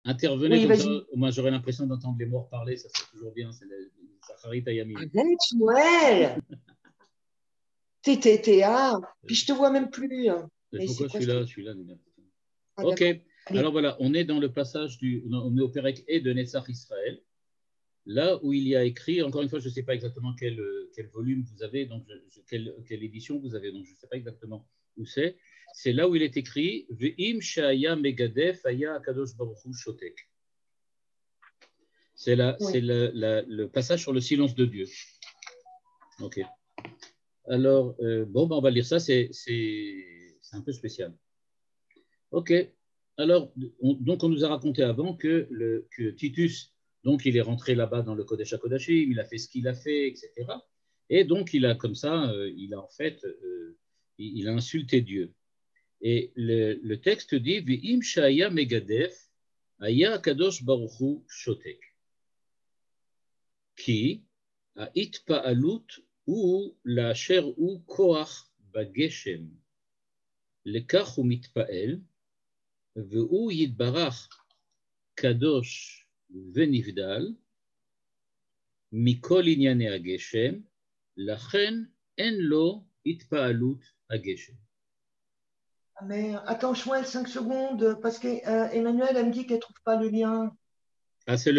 Intervenez Oui, comme vas-y. ça, moi j'aurais l'impression d'entendre les morts parler, ça serait toujours bien, c'est les Sacharit Ayamim. Arrête, Noël. Puis je te vois même plus. Mais Pourquoi c'est quoi je suis là, Nina? Ah, Ok, d'accord. Allez. alors voilà, on est dans le passage on est au Pérec et de Netzach Israël, là où il y a écrit, encore une fois, je ne sais pas exactement quel volume vous avez, donc quelle édition vous avez, donc je ne sais pas exactement où c'est là où il est écrit Ve'im shaya megadef aya akadosh baruch hu shotek. C'est le passage sur le silence de Dieu. Ok. Alors, bon, on va lire ça, c'est un peu spécial. Ok. Alors, donc on nous a raconté avant que Titus, donc il est rentré là-bas dans le Kodesh HaKodashim, il a fait ce qu'il a fait, etc. Et donc il a comme ça, il a en fait, il a insulté Dieu. Et le texte dit V'im shaya megadef aya kadosh baruchu shotek. Qui a itpa'alut ou la chair ou koach bageshem. Lekach hu mitpa'el ve'u yitbarach kadosh venivdal mikol inyane hageshem lachen en lo itpa'alut hageshem. Mais attends, Shmuel, 5 secondes, parce qu'Emmanuel, elle me dit qu'elle ne trouve pas le lien. Ah, c'est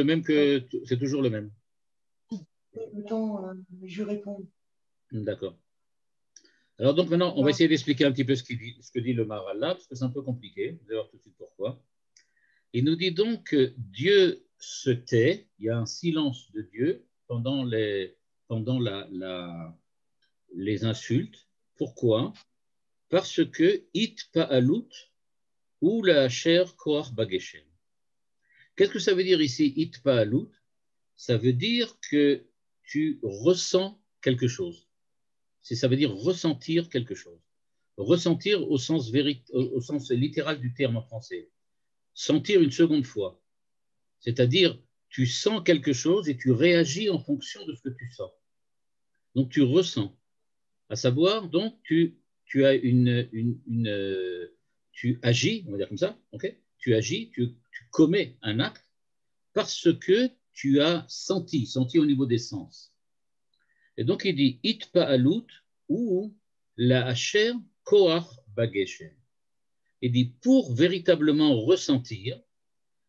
toujours le même. Attends, je réponds. D'accord. Alors donc maintenant, on va essayer d'expliquer un petit peu ce que dit le Maharal là, parce que c'est un peu compliqué. Vous allez voir tout de suite pourquoi. Il nous dit donc que Dieu se tait, il y a un silence de Dieu pendant les insultes. Pourquoi? Parce que it pa'alut ou la chair koach bageshem. Qu'est-ce que ça veut dire ici, it pa'alut? Ça veut dire que tu ressens quelque chose. Ça veut dire ressentir quelque chose. Ressentir au sens littéral du terme en français. Sentir une seconde fois. C'est-à-dire, tu sens quelque chose et tu réagis en fonction de ce que tu sens. Donc, tu ressens. À savoir, donc, tu as tu agis, on va dire comme ça, ok? Tu agis, tu commets un acte parce que tu as senti au niveau des sens. Et donc, il dit it pa'alut ou la hacher koach bageshem. Il dit pour véritablement ressentir,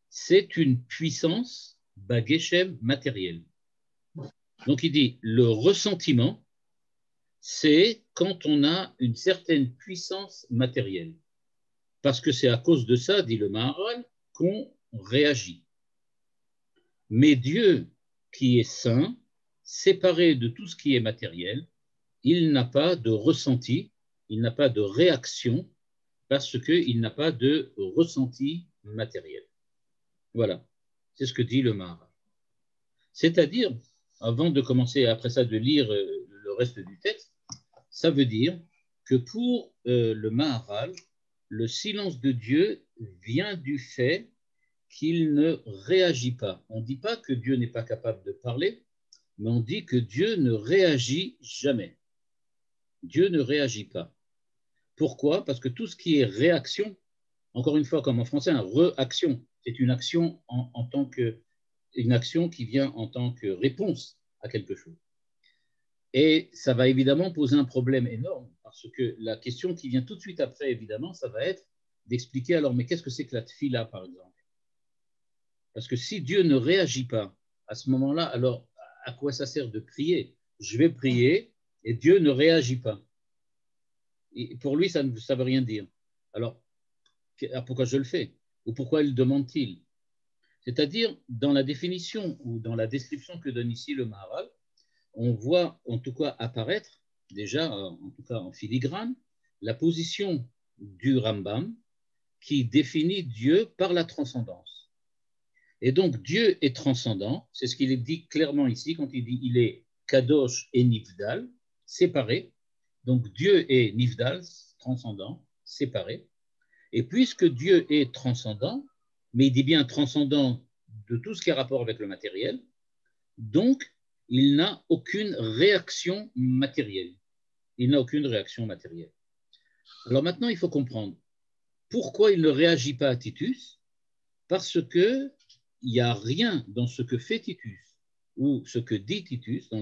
c'est une puissance bageshem matérielle. Donc, il dit le ressentiment, c'est quand on a une certaine puissance matérielle. Parce que c'est à cause de ça, dit le Maharal, qu'on réagit. Mais Dieu, qui est saint, séparé de tout ce qui est matériel, il n'a pas de ressenti, il n'a pas de réaction, parce qu'il n'a pas de ressenti matériel. Voilà, c'est ce que dit le Maharal. C'est-à-dire, avant de commencer après ça de lire le reste du texte, ça veut dire que pour le Maharal, le silence de Dieu vient du fait qu'il ne réagit pas. On ne dit pas que Dieu n'est pas capable de parler, mais on dit que Dieu ne réagit jamais. Dieu ne réagit pas. Pourquoi? Parce que tout ce qui est réaction, encore une fois, comme en français, un réaction, c'est une action une action qui vient en tant que réponse à quelque chose. Et ça va évidemment poser un problème énorme, parce que la question qui vient tout de suite après, évidemment, ça va être d'expliquer alors, mais qu'est-ce que c'est que la tfila, par exemple? Parce que si Dieu ne réagit pas à ce moment-là, alors à quoi ça sert de prier? Je vais prier et Dieu ne réagit pas. Et pour lui, ça ne veut rien dire. Alors, pourquoi je le fais? Ou pourquoi il demande-t-il? C'est-à-dire, dans la définition ou dans la description que donne ici le Maharal, on voit en tout cas apparaître, déjà en tout cas en filigrane, la position du Rambam qui définit Dieu par la transcendance. Et donc Dieu est transcendant, c'est ce qu'il est dit clairement ici quand il dit il est Kadosh et Nifdal, séparé. Donc Dieu est Nifdal, transcendant, séparé. Et puisque Dieu est transcendant, mais il dit bien transcendant de tout ce qui a rapport avec le matériel, donc il n'a aucune réaction matérielle. Il n'a aucune réaction matérielle. Alors maintenant, il faut comprendre pourquoi il ne réagit pas à Titus. Parce qu'il n'y a rien dans ce que fait Titus ou ce que dit Titus, dans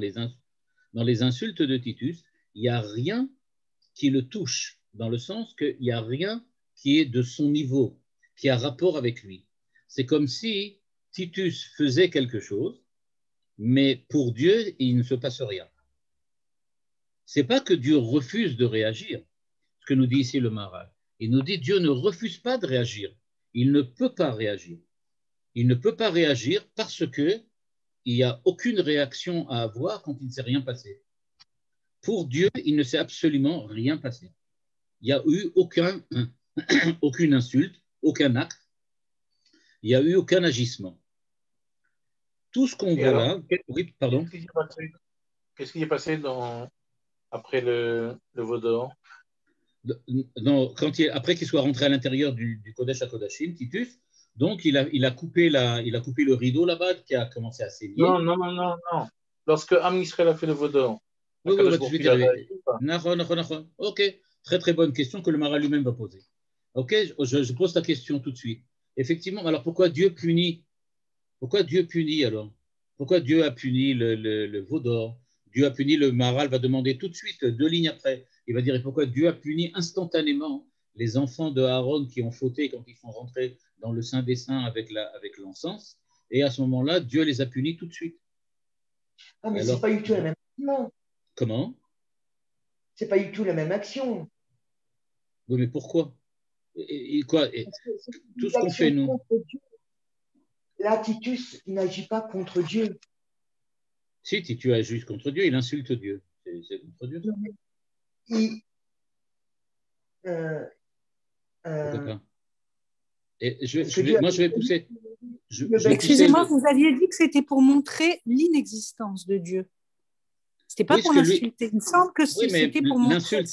les insultes de Titus, il n'y a rien qui le touche, dans le sens qu'il n'y a rien qui est de son niveau, qui a rapport avec lui. C'est comme si Titus faisait quelque chose, mais pour Dieu, il ne se passe rien. Ce n'est pas que Dieu refuse de réagir, ce que nous dit ici le Maharal. Il nous dit Dieu ne refuse pas de réagir. Il ne peut pas réagir. Il ne peut pas réagir parce qu'il n'y a aucune réaction à avoir quand il ne s'est rien passé. Pour Dieu, il ne s'est absolument rien passé. Il n'y a eu aucune insulte, aucun acte. Il n'y a eu aucun agissement. Tout ce qu'on voit là… Oui, pardon. Qu'est-ce qui est passé après le veau d'or? Après qu'il soit rentré à l'intérieur du Kodesh HaKodashim, Titus, donc il a coupé le rideau là-bas qui a commencé à saigner. Non. Lorsque Am Israël a fait le veau d'or. Oui, ok, très bonne question que le Maharal lui-même va poser. Ok, je pose ta question tout de suite. Effectivement, alors pourquoi Dieu punit alors? Pourquoi Dieu a puni le veau d'or? Dieu a puni, le Maharal va demander tout de suite, 2 lignes après, il va dire pourquoi Dieu a puni instantanément les enfants de Aaron qui ont fauté quand ils sont rentrés dans le Saint des Saints avec l'encens, et à ce moment-là, Dieu les a punis tout de suite. Ah, mais c'est pas du tout la même action. Comment? C'est pas du tout la même action. Oui, mais pourquoi? Tout ce qu'on fait, nous… Là, Titus n'agit pas contre Dieu. Si Titus agit contre Dieu, il insulte Dieu. C'est contre Dieu. Pourquoi pas? Et moi, je vais pousser. Excusez-moi, vous aviez dit que c'était pour montrer l'inexistence de Dieu. C'était pas pour l'insulter. Il me semble que c'était pour montrer.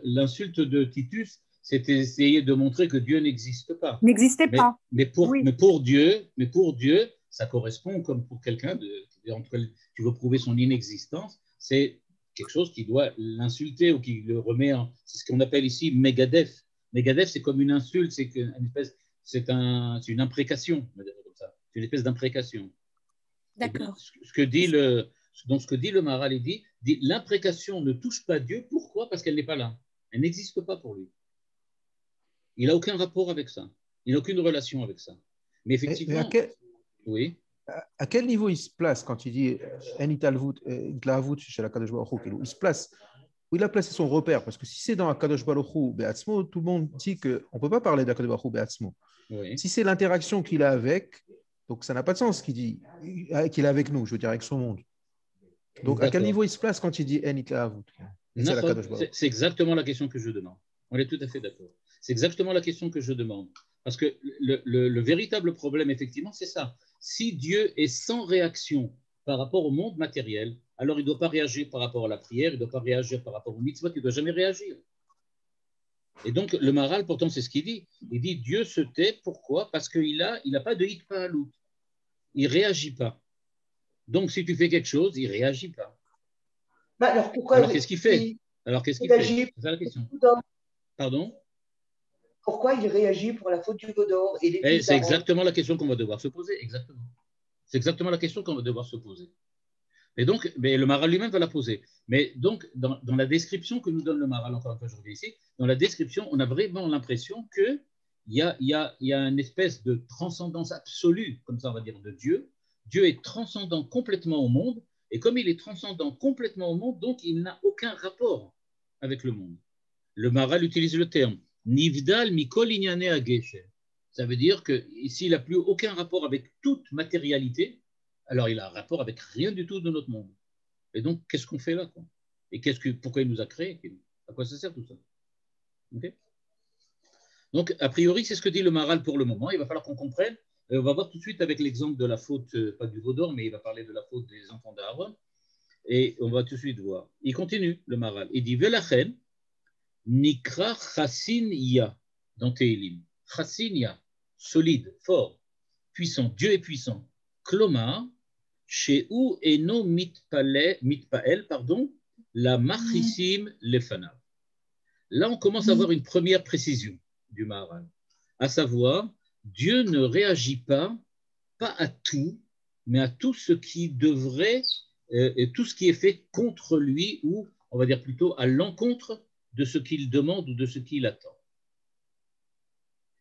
L'insulte de Titus, c'était essayer de montrer que Dieu n'existe pas. N'existait pas. Mais pour Dieu, ça correspond comme pour quelqu'un tu veux prouver son inexistence, c'est quelque chose qui doit l'insulter ou qui le remet en… C'est ce qu'on appelle ici Megadef. Megadef, c'est comme une insulte, c'est une imprécation, on va dire comme ça. C'est une espèce d'imprécation. D'accord. Ce que dit le Maharal, il dit l'imprécation ne touche pas Dieu. Pourquoi? Parce qu'elle n'est pas là. Elle n'existe pas pour lui. Il n'a aucun rapport avec ça. Il n'a aucune relation avec ça. Mais effectivement… Oui. À quel niveau il se place quand il dit Glavut chez la Kadosh Baruch Hu? Il se place où il a placé son repère, parce que si c'est dans la Kadosh Baruch Hu Be'atzmo, tout le monde dit qu'on ne peut pas parler de la Kadosh Baruch Hu Be'atzmo. Oui. Si c'est l'interaction qu'il a avec, donc ça n'a pas de sens qu'il dit qu'il est avec nous, je veux dire avec son monde. Donc à quel niveau il se place quand il dit En Itlavut? C'est exactement la question que je demande. On est tout à fait d'accord. C'est exactement la question que je demande. Parce que le véritable problème, effectivement, c'est ça. Si Dieu est sans réaction par rapport au monde matériel, alors il ne doit pas réagir par rapport à la prière, il ne doit pas réagir par rapport au mitzvot, il ne doit jamais réagir. Et donc, le Maharal, pourtant, c'est ce qu'il dit. Il dit Dieu se tait. Pourquoi? Parce qu'il n'a pas de hitpa'alut. Il ne réagit pas. Donc, si tu fais quelque chose, il ne réagit pas. Alors, qu'est-ce qu'il fait? C'est ça la question. Pardon? Pourquoi il réagit pour la faute du veau d'or? C'est exactement la question qu'on va devoir se poser. Exactement. C'est exactement la question qu'on va devoir se poser. Et donc, mais le Maharal lui-même va la poser. Mais donc, dans la description que nous donne le Maharal, encore une fois aujourd'hui ici, dans la description, on a vraiment l'impression qu'il y a une espèce de transcendance absolue, comme ça on va dire, de Dieu. Dieu est transcendant complètement au monde, et comme il est transcendant complètement au monde, donc il n'a aucun rapport avec le monde. Le Maharal utilise le terme Nivdal mikol inyane hageshem. Ça veut dire que s'il n'a plus aucun rapport avec toute matérialité, alors il a un rapport avec rien du tout de notre monde. Et donc, qu'est-ce qu'on fait là, quoi? Et pourquoi il nous a créés? À quoi ça sert tout ça? Okay? Donc, a priori, c'est ce que dit le Maharal pour le moment. Il va falloir qu'on comprenne. On va voir tout de suite avec l'exemple de la faute, pas du veau d'or, mais il va parler de la faute des enfants d'Aaron. Et on va tout de suite voir. Il continue, le Maharal. Il dit Velachen, Nikra Chassin Ya, dans Tehilim. Chassin Ya, solide, fort, puissant. Dieu est puissant. Klomar, Sheu Eno Mitpael, la Machissim Lefanav. Là, on commence à avoir une première précision du Maharal, à savoir Dieu ne réagit pas à tout, mais à tout ce qui devrait, et tout ce qui est fait contre lui, ou on va dire plutôt à l'encontre de ce qu'il demande ou de ce qu'il attend.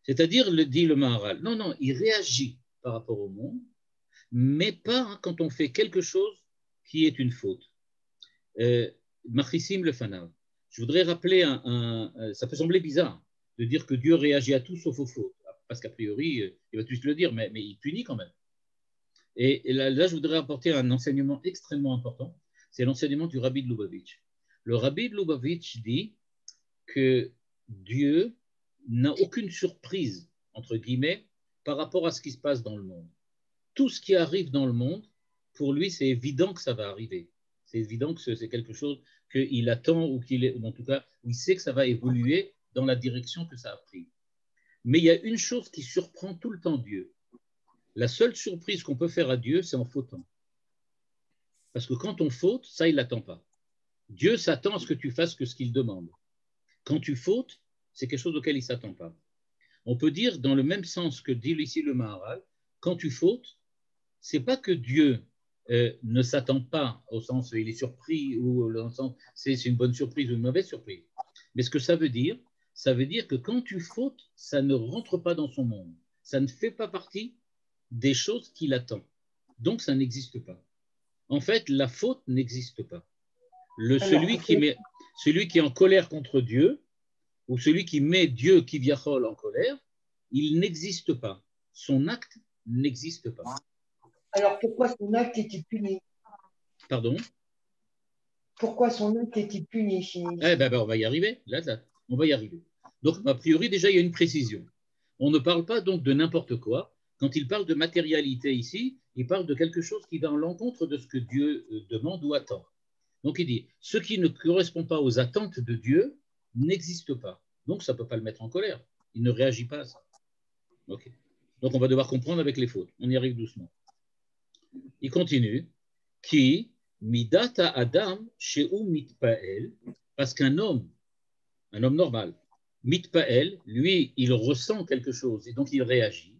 C'est-à-dire, dit le Maharal, non, il réagit par rapport au monde, mais pas quand on fait quelque chose qui est une faute. Machissim le Fanav. Je voudrais rappeler ça peut sembler bizarre de dire que Dieu réagit à tout sauf aux fautes, parce qu'a priori, il va tous le dire, mais il punit quand même. Et là, je voudrais apporter un enseignement extrêmement important, c'est l'enseignement du Rabbi de Lubavitch. Le Rabbi de Lubavitch dit que Dieu n'a aucune surprise, entre guillemets, par rapport à ce qui se passe dans le monde. Tout ce qui arrive dans le monde, pour lui, c'est évident que ça va arriver. C'est évident que c'est quelque chose qu'il attend ou en tout cas, où il sait que ça va évoluer dans la direction que ça a pris. Mais il y a une chose qui surprend tout le temps Dieu. La seule surprise qu'on peut faire à Dieu, c'est en fautant. Parce que quand on faute, ça, il ne l'attend pas. Dieu s'attend à ce que tu fasses que ce qu'il demande. Quand tu fautes, c'est quelque chose auquel il ne s'attend pas. On peut dire, dans le même sens que dit ici le Maharal, quand tu fautes, ce n'est pas que Dieu ne s'attend pas, au sens où il est surpris, ou dans le sens c'est une bonne surprise ou une mauvaise surprise. Mais ce que ça veut dire que quand tu fautes, ça ne rentre pas dans son monde. Ça ne fait pas partie des choses qu'il attend. Donc, ça n'existe pas. En fait, la faute n'existe pas. Celui qui est en colère contre Dieu, ou celui qui met Dieu qui viachol en colère, il n'existe pas. Son acte n'existe pas. Alors, pourquoi son acte est-il puni? Pardon? Pourquoi son acte est-il puni? On va y arriver. Là, on va y arriver. Donc, a priori, déjà, il y a une précision. On ne parle pas donc de n'importe quoi. Quand il parle de matérialité ici, il parle de quelque chose qui va à l'encontre de ce que Dieu demande ou attend. Donc, il dit, ce qui ne correspond pas aux attentes de Dieu n'existe pas. Donc, ça ne peut pas le mettre en colère. Il ne réagit pas à ça. Ok. Donc, on va devoir comprendre avec les fautes. On y arrive doucement. Il continue. Qui midata adam sheu mitpael, parce qu'un homme normal, mitpael, lui, il ressent quelque chose et donc il réagit.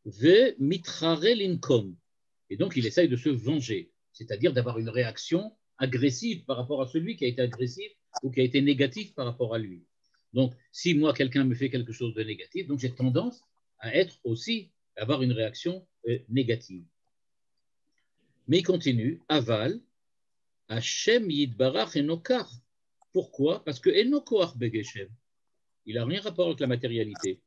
Ve mitrare linkom, et donc il essaye de se venger, c'est-à-dire d'avoir une réaction agressive par rapport à celui qui a été agressif ou qui a été négatif par rapport à lui. Donc, si moi, quelqu'un me fait quelque chose de négatif, donc j'ai tendance à être aussi, à avoir une réaction négative. Mais il continue, aval, Hashem yidbarach enokar. Pourquoi? Parce que enokoach begeshem. Il n'a rien rapport avec la matérialité.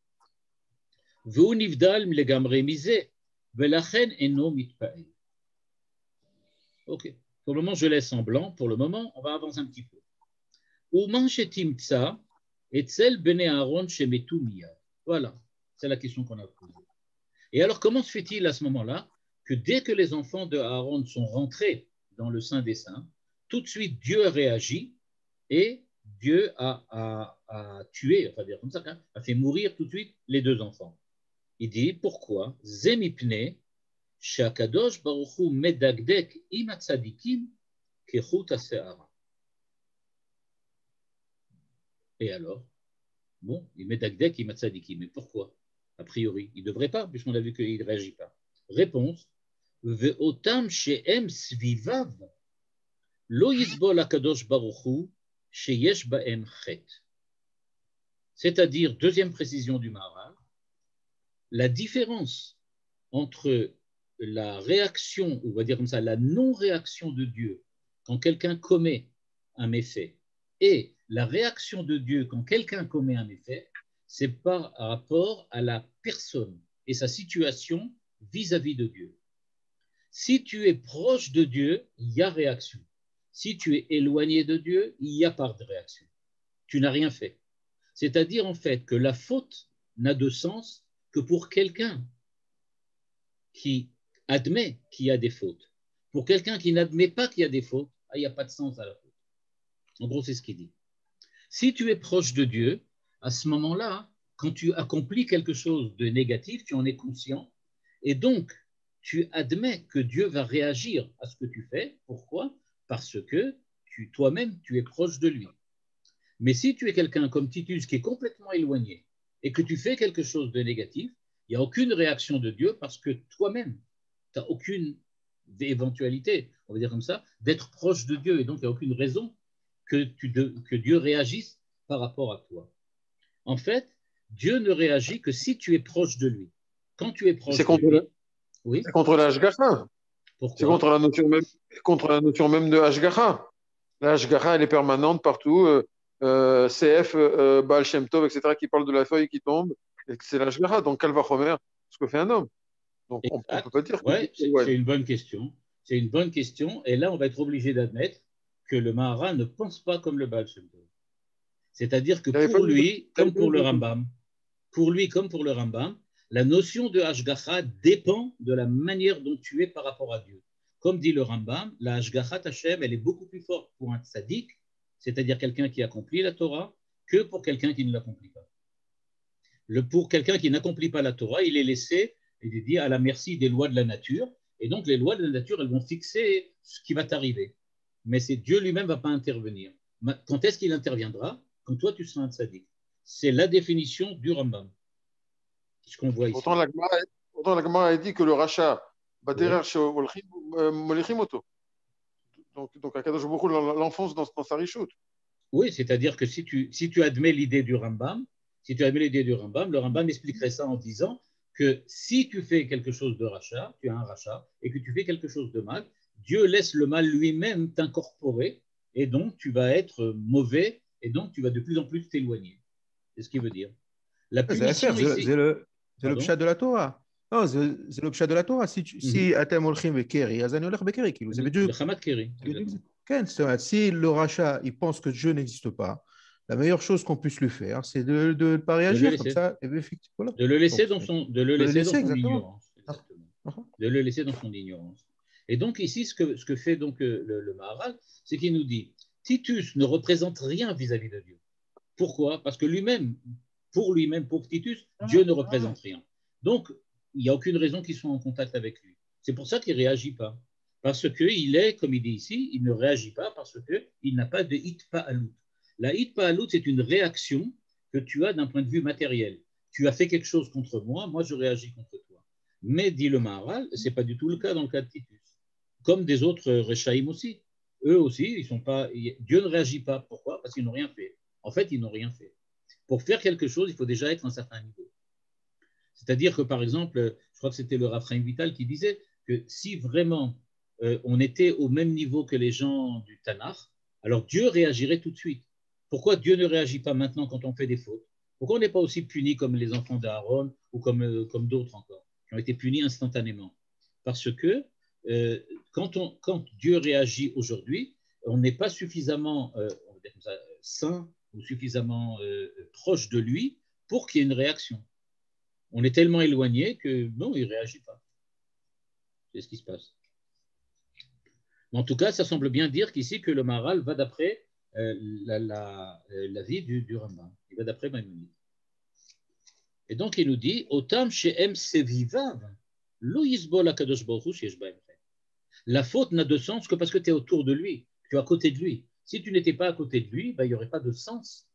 V'hu nivdal legamre mize, velachen eno mitpael. Ok. Pour le moment, je laisse en blanc. Pour le moment, on va avancer un petit peu. Uman shetimtsa etzel bene Aaron shemetu miyad. Voilà. C'est la question qu'on a posée. Et alors, comment se fait-il à ce moment-là que dès que les enfants de Aaron sont rentrés dans le Saint des Saints, tout de suite Dieu a réagi et Dieu a tué, enfin dire comme ça, a fait mourir tout de suite les deux enfants. Il dit pourquoi? Zemipne shakadosh baruchu medagdek im atzadikim kechut hase'ara. Et alors? Bon, il medagdek im atzadikim, mais pourquoi? A priori, il ne devrait pas, puisqu'on a vu qu'il ne réagit pas. Réponse, ve'otam she'em svivav lo yisbol hakadosh baruchu sheyesh ba'em chet. C'est-à-dire, deuxième précision du Maharal, la différence entre la réaction, ou on va dire comme ça, la non-réaction de Dieu quand quelqu'un commet un méfait et la réaction de Dieu quand quelqu'un commet un méfait, c'est par rapport à la personne et sa situation vis-à-vis de Dieu. Si tu es proche de Dieu, il y a réaction. Si tu es éloigné de Dieu, il n'y a pas de réaction. Tu n'as rien fait. C'est-à-dire en fait que la faute n'a de sens que pour quelqu'un qui admet qu'il y a des fautes. Pour quelqu'un qui n'admet pas qu'il y a des fautes, il n'y a pas de sens à la faute. En gros, c'est ce qu'il dit. Si tu es proche de Dieu, à ce moment-là, quand tu accomplis quelque chose de négatif, tu en es conscient, et donc tu admets que Dieu va réagir à ce que tu fais. Pourquoi? Parce que toi-même, tu es proche de lui. Mais si tu es quelqu'un comme Titus qui est complètement éloigné et que tu fais quelque chose de négatif, il Il n'y a aucune réaction de Dieu parce que toi-même, tu n'as aucune éventualité, on va dire comme ça, d'être proche de Dieu. Et donc, il n'y a aucune raison que Dieu réagisse par rapport à toi. En fait, Dieu ne réagit que si tu es proche de lui. Quand tu es proche de lui... Oui. C'est contre la Hashgacha. Pourquoi? C'est contre la notion même de Hashgacha. La Hashgacha, elle est permanente partout. CF, Baal Shem Tov, etc., qui parle de la feuille qui tombe. Et c'est la Hashgacha. Donc, Kalva Chomer, ce que fait un homme. Donc, on ne peut pas dire que... Ouais, c'est une bonne question. C'est une bonne question. Et là, on va être obligé d'admettre que le Maharal ne pense pas comme le Baal Shem Tov. C'est-à-dire que pour lui, comme pour le Rambam, la notion de Hashgacha dépend de la manière dont tu es par rapport à Dieu. Comme dit le Rambam, la Hashgachat Hashem, elle est beaucoup plus forte pour un tzaddik, c'est-à-dire quelqu'un qui accomplit la Torah, que pour quelqu'un qui ne l'accomplit pas. Pour quelqu'un qui n'accomplit pas la Torah, il est laissé, il est dit, à la merci des lois de la nature, et donc les lois de la nature, elles vont fixer ce qui va t'arriver. Mais c'est Dieu lui-même ne va pas intervenir. Quand est-ce qu'il interviendra? Quand toi, tu seras un tzaddik. C'est la définition du Rambam. Ce qu'on voit ici. Pourtant, la Gemara a dit que le rachat, donc Akadosh Baruch Hu l'enfonce dans sa richoute. Oui, c'est-à-dire que si tu admets l'idée du Rambam, le Rambam expliquerait ça en disant que si tu fais quelque chose de rachat, tu as un rachat, et que tu fais quelque chose de mal, Dieu laisse le mal lui-même t'incorporer, et donc tu vas être mauvais, et donc tu vas de plus en plus t'éloigner. C'est ce qu'il veut dire. La punition ici... C'est le pshat de la Torah. Non, c'est le pshat de la Torah. Si Atem olchim bekeri, azani olech bekeri. C'est le Chamat Keri. Si le rachat il pense que Dieu n'existe pas, la meilleure chose qu'on puisse lui faire, c'est de ne pas réagir comme ça. Voilà. De le laisser dans son ignorance. Exactement. De le laisser dans son ignorance. Et donc ici, ce que fait donc le Maharal, c'est qu'il nous dit Titus ne représente rien vis-à-vis de Dieu. Pourquoi? Parce que pour Titus, Dieu ne représente rien. Donc, il n'y a aucune raison qu'il soit en contact avec lui. C'est pour ça qu'il ne réagit pas. Parce qu'il est, comme il dit ici, il ne réagit pas parce qu'il n'a pas de hitpa'alut. La hitpa'alut, c'est une réaction que tu as d'un point de vue matériel. Tu as fait quelque chose contre moi, moi je réagis contre toi. Mais, dit le Maharal, ce n'est pas du tout le cas dans le cas de Titus. Comme des autres Rechaïm aussi. Eux aussi, ils sont pas. Dieu ne réagit pas. Pourquoi? Parce qu'ils n'ont rien fait. En fait, ils n'ont rien fait. Pour faire quelque chose, il faut déjà être à un certain niveau. C'est-à-dire que, par exemple, je crois que c'était le Rav Chaim Vital qui disait que si vraiment on était au même niveau que les gens du Tanakh, alors Dieu réagirait tout de suite. Pourquoi Dieu ne réagit pas maintenant quand on fait des fautes? Pourquoi on n'est pas aussi puni comme les enfants d'Aaron ou comme d'autres encore, qui ont été punis instantanément? Parce que quand Dieu réagit aujourd'hui, on n'est pas suffisamment saint ou suffisamment proche de lui pour qu'il y ait une réaction. On est tellement éloigné que non, il ne réagit pas. C'est ce qui se passe. En tout cas, ça semble bien dire qu'ici que le Maharal va d'après la vie du Rambam. Il va d'après Maïmonide. Et donc il nous dit Otam she'em sevivav lo yisbol hakadosh baruch hu sheyesh ba'em chen. La faute n'a de sens que parce que tu es autour de lui, tu es à côté de lui. Si tu n'étais pas à côté de lui, il n'y aurait pas de sens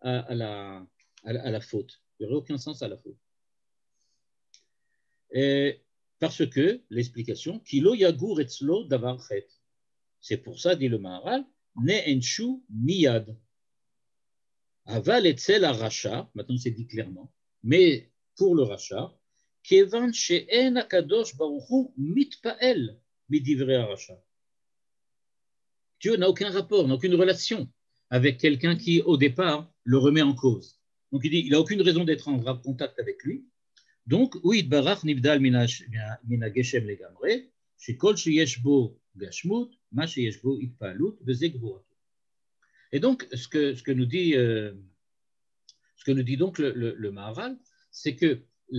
à la faute. Il n'y aurait aucun sens à la faute. Et parce que, l'explication, Kilo yagur etzlo davar chet. C'est pour ça, dit le Maharal, ne enshu miyad. Aval etzel aracha, maintenant c'est dit clairement, mais pour le rachat, kevan she'en akadosh baruch hu mitpa'el midivrei aracha. Dieu n'a aucun rapport, n'a aucune relation avec quelqu'un qui, au départ, le remet en cause. Donc il dit, il n'a aucune raison d'être en contact avec lui. Donc, oui, barach nibdal mina geshem legamre, shekol sheyesh bo gashmut, ma sheyesh bo itpalut, veze gvurat. Et donc, ce que nous dit donc le Maharal, c'est que on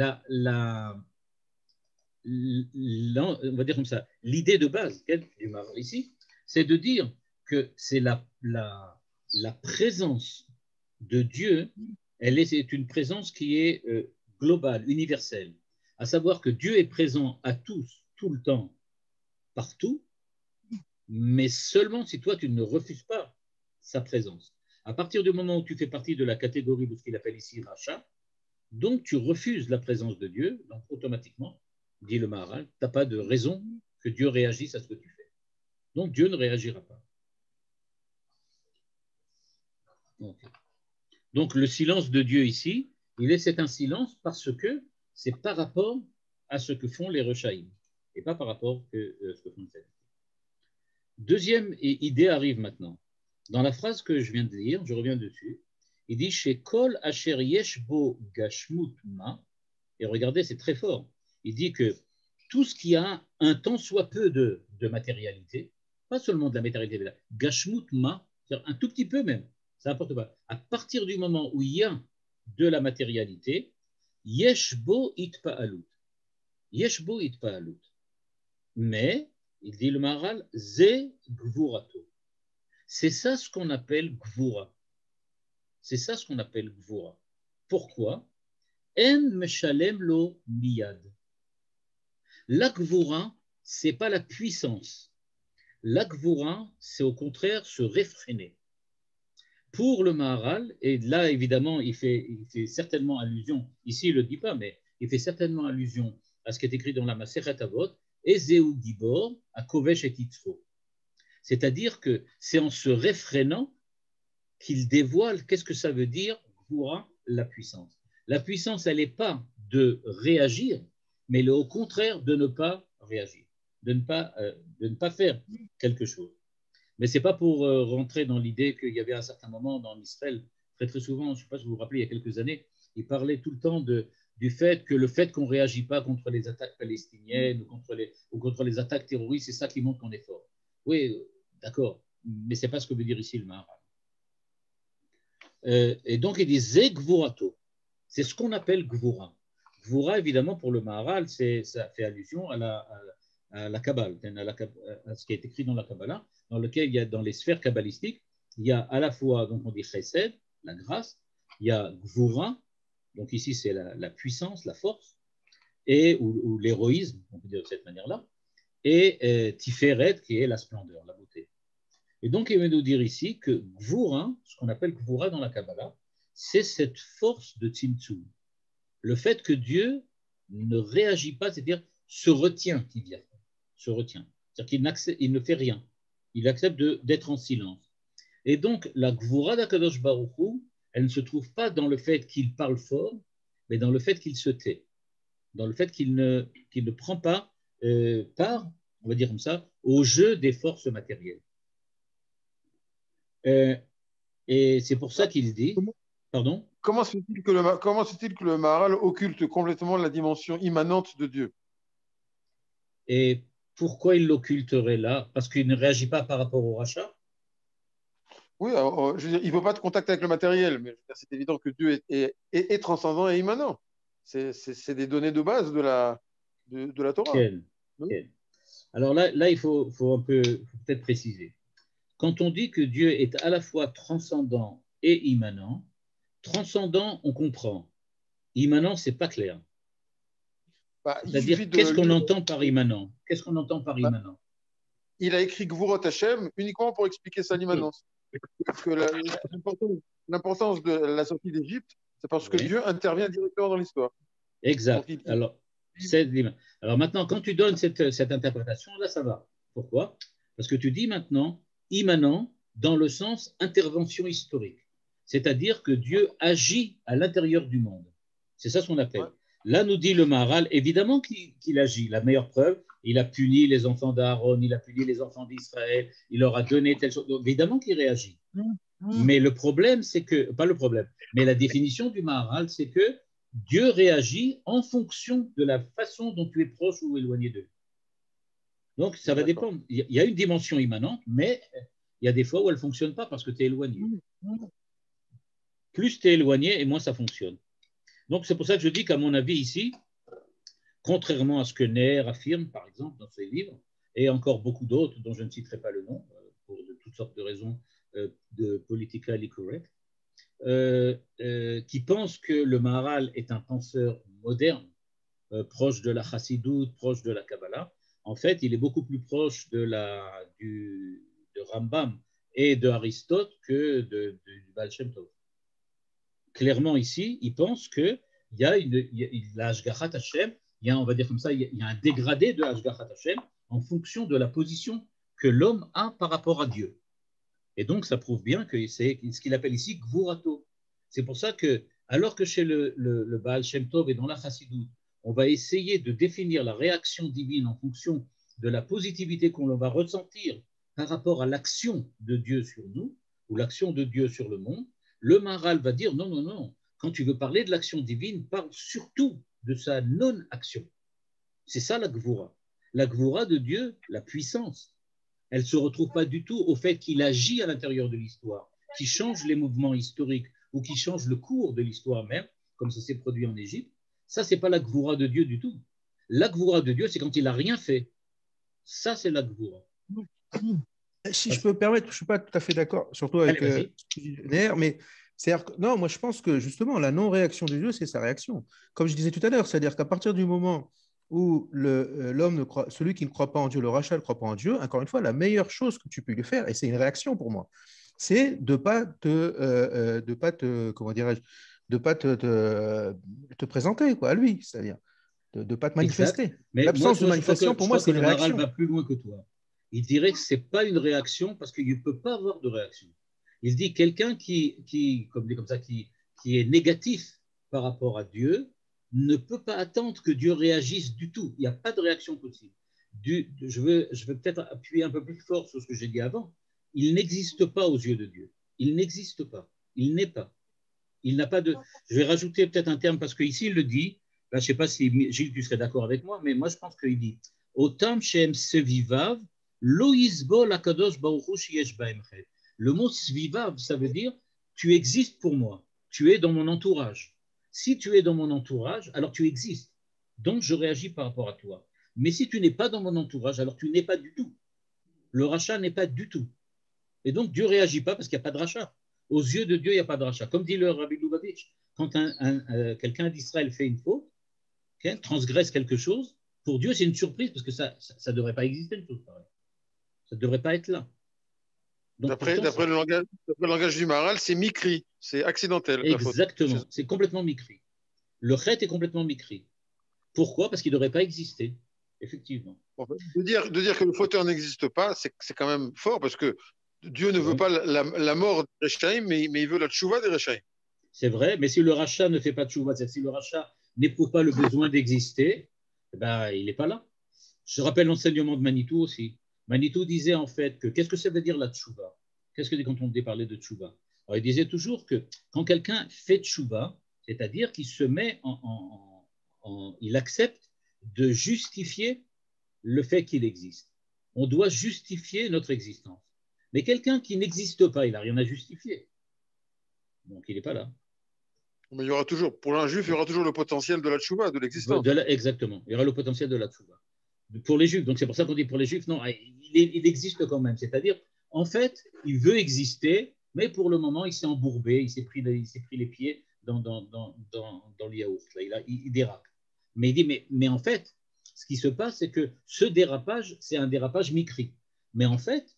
va dire comme ça, l'idée de base du Maharal ici, c'est de dire que c'est la présence de Dieu, c'est une présence qui est globale, universelle, à savoir que Dieu est présent à tous, tout le temps, partout, mais seulement si toi tu ne refuses pas sa présence. À partir du moment où tu fais partie de la catégorie de ce qu'il appelle ici rachat, donc tu refuses la présence de Dieu, donc automatiquement, dit le Maharal, tu n'as pas de raison que Dieu réagisse à ce que tu fais. Donc Dieu ne réagira pas. Donc le silence de Dieu ici, c'est un silence parce que c'est par rapport à ce que font les Rechaïm et pas par rapport à ce que font les Tzadikim. Deuxième idée arrive maintenant. Dans la phrase que je viens de lire, je reviens dessus, il dit chez Kol Asher Yesh Bo Gashmut Ma, et regardez, c'est très fort. Il dit que tout ce qui a un tant soit peu de matérialité, pas seulement de la matérialité, mais Gashmut Ma, c'est-à-dire un tout petit peu même, ça n'importe pas. À partir du moment où il y a de la matérialité, Yesh Bo Itpa'alut. Yesh Bo Itpa'alut. Mais, il dit le Maharal, Ze Gvurato. C'est ça ce qu'on appelle Gvura. C'est ça ce qu'on appelle Gvura. Pourquoi? En meshalem lo miyad. La Gvura, ce n'est pas la puissance. La Gvura, c'est au contraire se réfréner. Pour le Maharal, et là évidemment il fait certainement allusion, ici il ne le dit pas, mais il fait certainement allusion à ce qui est écrit dans la Masechet Avot, Ezeu Gibor, à Kovesh et Yitzro. C'est-à-dire que c'est en se réfrénant qu'il dévoile qu'est-ce que ça veut dire, Gvura, la puissance. La puissance, elle n'est pas de réagir, mais au contraire de ne pas réagir, de ne pas faire quelque chose. Mais ce n'est pas pour rentrer dans l'idée qu'il y avait un certain moment dans Israël, très très souvent, je ne sais pas si vous vous rappelez, il y a quelques années, il parlait tout le temps du fait que le fait qu'on ne réagit pas contre les attaques palestiniennes ou contre les attaques terroristes, c'est ça qui montre qu'on est fort. Oui, d'accord, mais ce n'est pas ce que veut dire ici le Maharal. Et donc il dit Ze Gvurato. C'est ce qu'on appelle Gvura. Gvura, évidemment, pour le Maharal, ça fait allusion à la Kabbale, à ce qui est écrit dans la Kabbalah, dans lequel il y a dans les sphères kabbalistiques, il y a à la fois, donc on dit Chesed, la grâce, il y a Gvura, donc ici c'est la puissance, la force, ou l'héroïsme, on peut dire de cette manière-là, et Tiferet, qui est la splendeur, la beauté. Et donc il veut nous dire ici que Gvura, ce qu'on appelle Gvura dans la Kabbalah, c'est cette force de Tzimtzum. Le fait que Dieu ne réagit pas, c'est-à-dire se retient, qui vient, se retient. C'est-à-dire qu'il ne fait rien. Il accepte d'être en silence. Et donc, la Gvura d'Akadosh Baruch Hu, elle ne se trouve pas dans le fait qu'il parle fort, mais dans le fait qu'il se tait, dans le fait qu'il ne prend pas part, on va dire comme ça, au jeu des forces matérielles. Et c'est pour ça qu'il dit... Pardon? Comment se fait-il que le Maharal occulte complètement la dimension immanente de Dieu? Et pourquoi il l'occulterait là? Parce qu'il ne réagit pas par rapport au rachat? Oui, alors, je veux dire, il ne veut pas de contact avec le matériel, mais c'est évident que Dieu est transcendant et immanent. C'est des données de base de la Torah. Quel. Alors là, il faut peut-être préciser. Quand on dit que Dieu est à la fois transcendant et immanent, transcendant, on comprend. Immanent, ce n'est pas clair. C'est-à-dire, qu'est-ce qu'on entend par immanent? Qu'est-ce qu'on entend par immanent? Il a écrit Gvurot Hashem uniquement pour expliquer sa immanence. Parce que l'importance de la sortie d'Égypte, c'est parce que Dieu intervient directement dans l'histoire. Exact. Alors maintenant, quand tu donnes cette interprétation, là, ça va. Pourquoi? Parce que tu dis maintenant immanent dans le sens intervention historique. C'est-à-dire que Dieu agit à l'intérieur du monde. C'est ça ce qu'on appelle. Ouais. Là, nous dit le Maharal, évidemment qu'il agit. La meilleure preuve, il a puni les enfants d'Aaron, il a puni les enfants d'Israël, il leur a donné telle chose. Donc, évidemment qu'il réagit. Mais le problème, c'est que, pas le problème, mais la définition du Maharal, c'est que Dieu réagit en fonction de la façon dont tu es proche ou éloigné d'eux. Donc, ça va dépendre. Il y a une dimension immanente, mais il y a des fois où elle ne fonctionne pas parce que tu es éloigné. Plus tu es éloigné et moins ça fonctionne. Donc, c'est pour ça que je dis qu'à mon avis, ici, contrairement à ce que Neher affirme, par exemple, dans ses livres, et encore beaucoup d'autres dont je ne citerai pas le nom, pour de toutes sortes de raisons de politically correct, qui pensent que le Maharal est un penseur moderne, proche de la Chassidoute, proche de la Kabbalah. En fait, il est beaucoup plus proche de Rambam et de Aristote que du Baal Shem Tov. Clairement, ici, il pense que il y a la Hashgachat Hashem, on va dire comme ça, il y a un dégradé de Hashgachat Hashem en fonction de la position que l'homme a par rapport à Dieu. Et donc, ça prouve bien que c'est ce qu'il appelle ici Gvurato. C'est pour ça que, alors que chez le Baal Shem Tov et dans la Chassidut, on va essayer de définir la réaction divine en fonction de la positivité qu'on va ressentir par rapport à l'action de Dieu sur nous, ou l'action de Dieu sur le monde, le Maharal va dire non, non, non. Quand tu veux parler de l'action divine, parle surtout de sa non-action. C'est ça la Gvura. La Gvura de Dieu, la puissance, elle ne se retrouve pas du tout au fait qu'il agit à l'intérieur de l'histoire, qu'il change les mouvements historiques ou qu'il change le cours de l'histoire même, comme ça s'est produit en Égypte. Ça, ce n'est pas la Gvura de Dieu du tout. La Gvura de Dieu, c'est quand il n'a rien fait. Ça, c'est la Gvura. Si je peux me permettre, je ne suis pas tout à fait d'accord, surtout avec Ner, mais non, moi je pense que justement la non-réaction de Dieu, c'est sa réaction. Comme je disais tout à l'heure, c'est-à-dire qu'à partir du moment où l'homme celui qui ne croit pas en Dieu, le rachat ne croit pas en Dieu, encore une fois, la meilleure chose que tu peux lui faire, et c'est une réaction pour moi, c'est de pas te comment dirais-je, de pas te présenter quoi, à lui, c'est-à-dire de ne pas te manifester. L'absence de manifestation, pour moi, c'est une réaction. Le Maharal va plus loin que toi. Il dirait que ce n'est pas une réaction parce qu'il ne peut pas avoir de réaction. Il dit quelqu'un qui est négatif par rapport à Dieu ne peut pas attendre que Dieu réagisse du tout. Il n'y a pas de réaction possible. Je veux peut-être appuyer un peu plus fort sur ce que j'ai dit avant. Il n'existe pas aux yeux de Dieu. Il n'existe pas. Il n'est pas. Il n'a pas de. Je vais rajouter peut-être un terme parce qu'ici il le dit. Là, je ne sais pas si Gilles, tu serais d'accord avec moi, mais moi je pense qu'il dit Otam shem sevivav lo yisbol akadosh baruch hu sheyesh bahem chet. Le mot svivav, ça veut dire tu existes pour moi, tu es dans mon entourage. Si tu es dans mon entourage, alors tu existes. Donc je réagis par rapport à toi. Mais si tu n'es pas dans mon entourage, alors tu n'es pas du tout. Le rachat n'est pas du tout. Et donc Dieu ne réagit pas parce qu'il n'y a pas de rachat. Aux yeux de Dieu, il n'y a pas de rachat. Comme dit le Rabbi Lubavitch, quand quelqu'un d'Israël fait une faute, transgresse quelque chose, pour Dieu, c'est une surprise parce que ça ne devrait pas exister une chose pareille. Ça ne devrait pas être là. D'après le langage du Maharal, c'est mikri, c'est accidentel. Exactement, c'est complètement mikri. Le chet est complètement mikri. Pourquoi? Parce qu'il ne devrait pas exister, effectivement. De dire que le fauteur n'existe pas, c'est quand même fort parce que Dieu ne veut pas la mort des Rechaïm, mais il veut la tchouva des Rechaïm. C'est vrai, mais si le rachat ne fait pas de tchouva, si le rachat n'éprouve pas le besoin d'exister, ben, il n'est pas là. Je rappelle l'enseignement de Manitou aussi. Manitou disait en fait que qu'est-ce que ça veut dire la tchouva? Qu'est-ce que c'est quand on parlait de tchouva? Alors, il disait toujours que quand quelqu'un fait tchouva, c'est-à-dire qu'il se met il accepte de justifier le fait qu'il existe. On doit justifier notre existence. Mais quelqu'un qui n'existe pas, il n'a rien à justifier. Donc il n'est pas là. Mais il y aura toujours, pour un juif, il y aura toujours le potentiel de la tchouva, de l'existence. Exactement, il y aura le potentiel de la tchouva. Pour les juifs, donc c'est pour ça qu'on dit pour les juifs, non, il existe quand même. C'est-à-dire, en fait, il veut exister, mais pour le moment, il s'est embourbé, il s'est pris les pieds dans le yaourt. Là, il dérape. Mais il dit, mais en fait, ce qui se passe, c'est que ce dérapage, c'est un dérapage mikri. Mais en fait,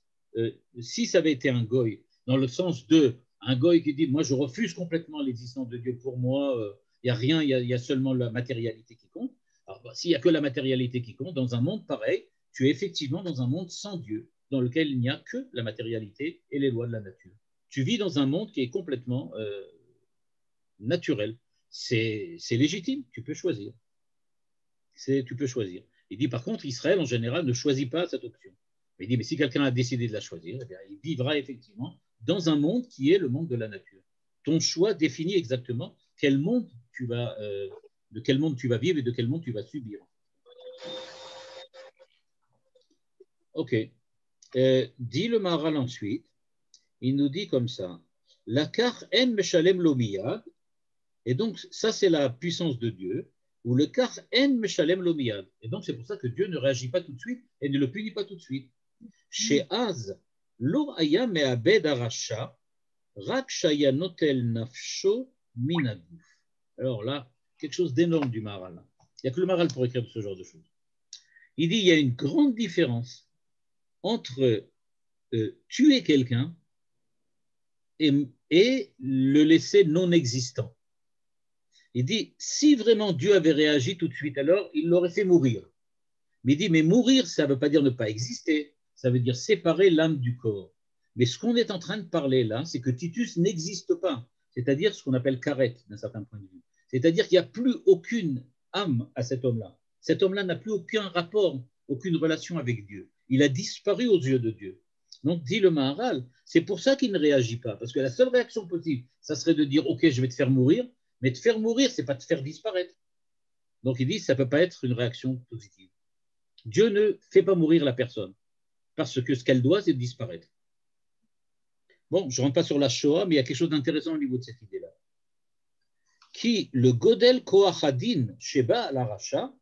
si ça avait été un goy, dans le sens de un goy qui dit, moi, je refuse complètement l'existence de Dieu pour moi, il n'y a rien, il y a seulement la matérialité qui compte. Alors, s'il n'y a que la matérialité qui compte, dans un monde pareil, tu es effectivement dans un monde sans Dieu, dans lequel il n'y a que la matérialité et les lois de la nature. Tu vis dans un monde qui est complètement naturel. C'est légitime, tu peux choisir. Tu peux choisir. Il dit, par contre, Israël, en général, ne choisit pas cette option. Il dit, mais si quelqu'un a décidé de la choisir, eh bien, il vivra effectivement dans un monde qui est le monde de la nature. Ton choix définit exactement de quel monde tu vas vivre et de quel monde tu vas subir. Ok. Dit le Maharal ensuite, il nous dit comme ça, Lakar en meshalem lo miyad, et donc ça c'est la puissance de Dieu, ou le kar en meshalem lo miyad, et donc c'est pour ça que Dieu ne réagit pas tout de suite et ne le punit pas tout de suite. Chez Az, lo aya me'abed arasha, rak shaya notel nafsho minaguf. Alors là, quelque chose d'énorme du Maharal. Il n'y a que le Maharal pour écrire ce genre de choses. Il dit il y a une grande différence entre tuer quelqu'un et le laisser non existant. Il dit, si vraiment Dieu avait réagi tout de suite, alors il l'aurait fait mourir. Mais il dit, mais mourir, ça ne veut pas dire ne pas exister, ça veut dire séparer l'âme du corps. Mais ce qu'on est en train de parler là, c'est que Titus n'existe pas, c'est-à-dire ce qu'on appelle karet d'un certain point de vue. C'est-à-dire qu'il n'y a plus aucune âme à cet homme-là. Cet homme-là n'a plus aucun rapport, aucune relation avec Dieu. Il a disparu aux yeux de Dieu. Donc, dit le Maharal, c'est pour ça qu'il ne réagit pas, parce que la seule réaction possible, ça serait de dire, ok, je vais te faire mourir, mais te faire mourir, ce n'est pas te faire disparaître. Donc, il dit, ça ne peut pas être une réaction positive. Dieu ne fait pas mourir la personne, parce que ce qu'elle doit, c'est de disparaître. Bon, je ne rentre pas sur la Shoah, mais il y a quelque chose d'intéressant au niveau de cette idée-là. Qui, le Godel Koachadin Sheba al Aracha,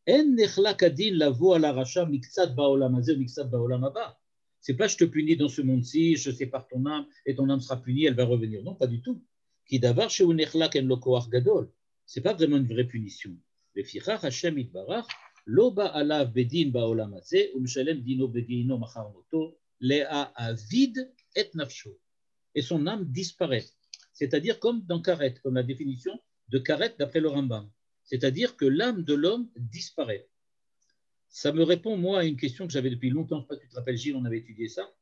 En Nechlakadin Lavo al Aracha Miksat Baolam Hazeh Miksat Baolam Haba. C'est pas je te punis dans ce monde-ci, je sépare ton âme et ton âme sera punie, elle va revenir. Non, pas du tout. Qui davar Sheu Nechlak En Lo Koach Gadol. C'est pas vraiment une vraie punition. Le Fichach Hashem Itbarach Lo Ba'alav Bedin Baolam Hazeh Umshalem Dino Begeino Machar Moto Lea Avid Et Nafsho. Et son âme disparaît. C'est-à-dire comme dans Karet, comme la définition de Karet d'après le Rambam. C'est-à-dire que l'âme de l'homme disparaît. Ça me répond, moi, à une question que j'avais depuis longtemps. Je ne sais pas si tu te rappelles, Gilles, on avait étudié ça,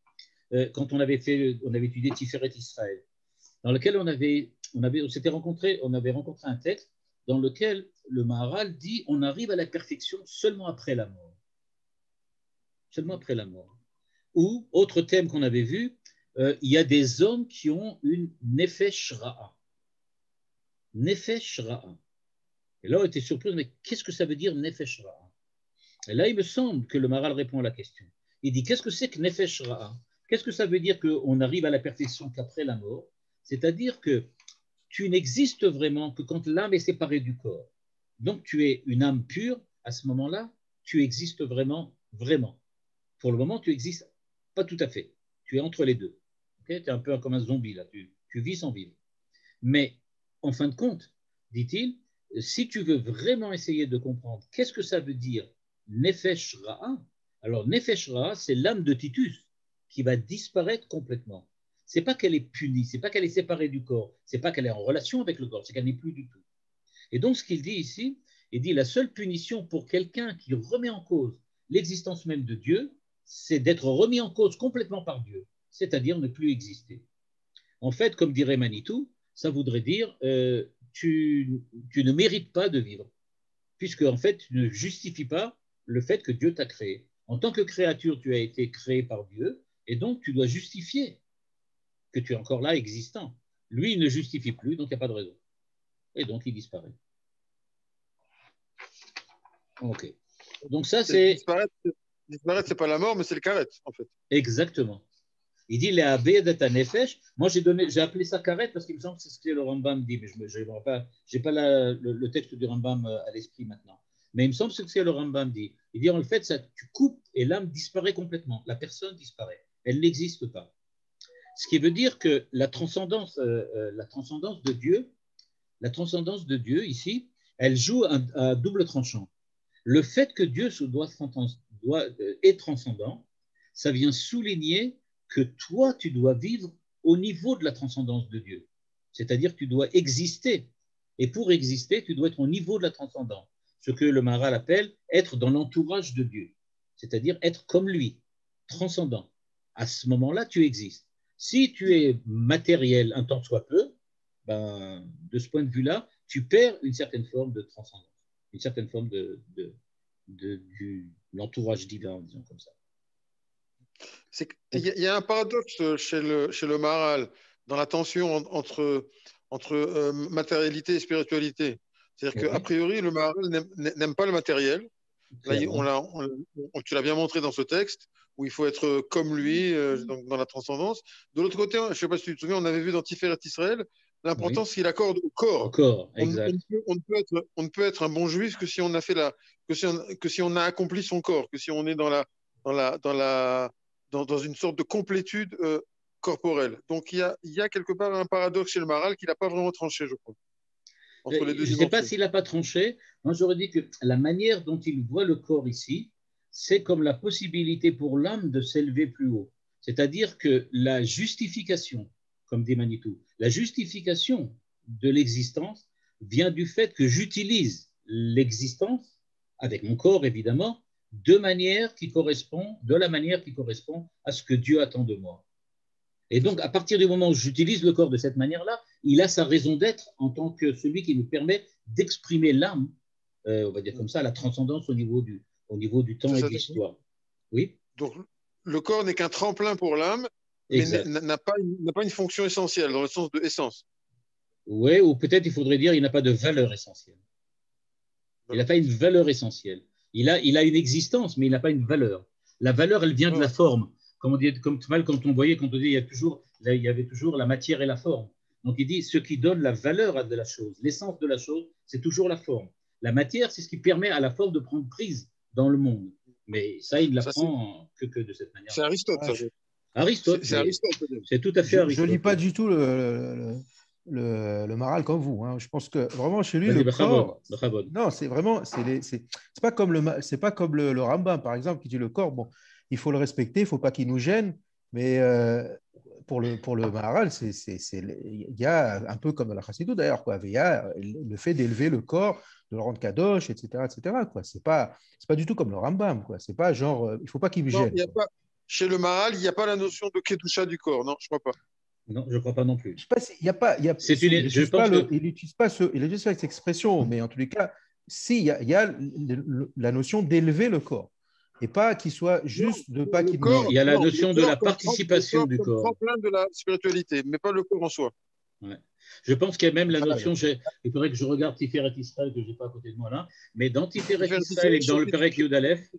quand on avait étudié Tiferet Israël, dans lequel on avait rencontré un texte dans lequel le Maharal dit on arrive à la perfection seulement après la mort. Seulement après la mort. Ou, autre thème qu'on avait vu, il y a des hommes qui ont une nefesh ra'a. Nefesh ra'a. Et là, on était surpris, mais qu'est-ce que ça veut dire nefesh ra'a? Et là, il me semble que le Maharal répond à la question. Il dit, qu'est-ce que c'est que nefesh ra'a? Qu'est-ce que ça veut dire qu'on arrive à la perfection qu'après la mort? C'est-à-dire que tu n'existes vraiment que quand l'âme est séparée du corps. Donc, tu es une âme pure, à ce moment-là, tu existes vraiment, vraiment. Pour le moment, tu n'existes pas tout à fait. Tu es entre les deux. Okay? Tu es un peu comme un zombie, là. Tu vis sans vivre. Mais, en fin de compte, dit-il, si tu veux vraiment essayer de comprendre qu'est-ce que ça veut dire Nefesh Ra'a, alors Nefesh Ra'a, c'est l'âme de Titus qui va disparaître complètement. Ce n'est pas qu'elle est punie, ce n'est pas qu'elle est séparée du corps, ce n'est pas qu'elle est en relation avec le corps, c'est qu'elle n'est plus du tout. Et donc, ce qu'il dit ici, il dit la seule punition pour quelqu'un qui remet en cause l'existence même de Dieu, c'est d'être remis en cause complètement par Dieu, c'est-à-dire ne plus exister. En fait, comme dirait Manitou, ça voudrait dire tu ne mérites pas de vivre, puisque en fait, tu ne justifies pas le fait que Dieu t'a créé. En tant que créature, tu as été créé par Dieu, et donc tu dois justifier que tu es encore là existant. Lui, il ne justifie plus, donc il n'y a pas de raison. Et donc, il disparaît. Ok. Donc ça, c'est... Disparaître, c'est pas la mort, mais c'est le karet, en fait. Exactement. Il dit les abédat nefesh. Moi, j'ai appelé ça karet parce qu'il me semble que c'est ce que le Rambam dit, mais je n'ai pas le texte du Rambam à l'esprit maintenant. Mais il me semble que c'est ce que le Rambam dit. Il dit en fait, ça, tu coupes et l'âme disparaît complètement. La personne disparaît. Elle n'existe pas. Ce qui veut dire que la transcendance de Dieu ici, elle joue un double tranchant. Le fait que Dieu est transcendant, ça vient souligner que toi, tu dois vivre au niveau de la transcendance de Dieu. C'est-à-dire que tu dois exister. Et pour exister, tu dois être au niveau de la transcendance. Ce que le Maharal appelle être dans l'entourage de Dieu. C'est-à-dire être comme lui, transcendant. À ce moment-là, tu existes. Si tu es matériel un tant soit peu, ben, de ce point de vue-là, tu perds une certaine forme de transcendance, une certaine forme de l'entourage divin, disons comme ça. Il y a un paradoxe chez le Maharal dans la tension entre matérialité et spiritualité. C'est-à-dire qu'a priori, le Maharal n'aime pas le matériel. Là, tu l'as bien montré dans ce texte, où il faut être comme lui, donc dans la transcendance. De l'autre côté, je ne sais pas si tu te souviens, on avait vu dans Tiferet Israël l'importance qu'il accorde au corps. Au corps, exact. On ne peut être un bon juif que si on a fait que si on a accompli son corps, que si on est dans une sorte de complétude corporelle. Donc il y a quelque part un paradoxe chez le Maharal qu'il n'a pas vraiment tranché, je crois. Je ne sais pas s'il n'a pas tranché. Moi, j'aurais dit que la manière dont il voit le corps ici, c'est comme la possibilité pour l'âme de s'élever plus haut. C'est-à-dire que la justification, comme dit Manitou, la justification de l'existence vient du fait que j'utilise l'existence, avec mon corps évidemment, de la manière qui correspond à ce que Dieu attend de moi. Et donc, à partir du moment où j'utilise le corps de cette manière-là, il a sa raison d'être en tant que celui qui nous permet d'exprimer l'âme, on va dire comme ça, la transcendance au niveau du temps et de l'histoire. Oui. Donc, le corps n'est qu'un tremplin pour l'âme, mais n'a pas une fonction essentielle, dans le sens de essence. Oui, ou peut-être il faudrait dire qu'il n'a pas de valeur essentielle. Il n'a pas une valeur essentielle. Il a une existence, mais il n'a pas une valeur. La valeur, elle vient de la forme. Comme on dit, quand on voyait, quand on dit, il y avait toujours la matière et la forme. Donc il dit, ce qui donne la valeur de la chose, l'essence de la chose, c'est toujours la forme. La matière, c'est ce qui permet à la forme de prendre prise dans le monde. Mais ça, il ne l'apprend que de cette manière. C'est Aristote, ça. Aristote, c'est tout à fait Aristote. Je ne lis pas du tout le Maharal comme vous. Hein. Je pense que vraiment chez lui, le corps. Non, c'est vraiment. C'est pas comme le Rambam, par exemple, qui dit le corps. Bon, il faut le respecter, il ne faut pas qu'il nous gêne. Mais pour le Maharal, il y a un peu comme dans la Chassidut d'ailleurs. Il y a le fait d'élever le corps, de le rendre kadosh, etc. C'est pas du tout comme le Rambam. C'est pas genre, il ne faut pas qu'il me gêne. Chez le Maharal, il n'y a pas la notion de kedusha du corps. Non, je ne crois pas. Non, je ne crois pas non plus. Je sais pas il n'utilise pas cette expression, mais en tous les cas, si, il y a la notion d'élever le corps. Et pas qu'il soit juste de pas qu'il il y a la notion de la participation du corps. Le plein de la spiritualité, mais pas le corps en soi. Ouais. Je pense qu'il y a même la notion, il faudrait que je regarde Tiferet Israël, que je n'ai pas à côté de moi là, mais dans Tiferet Israël et dans le Perek Yud Aleph,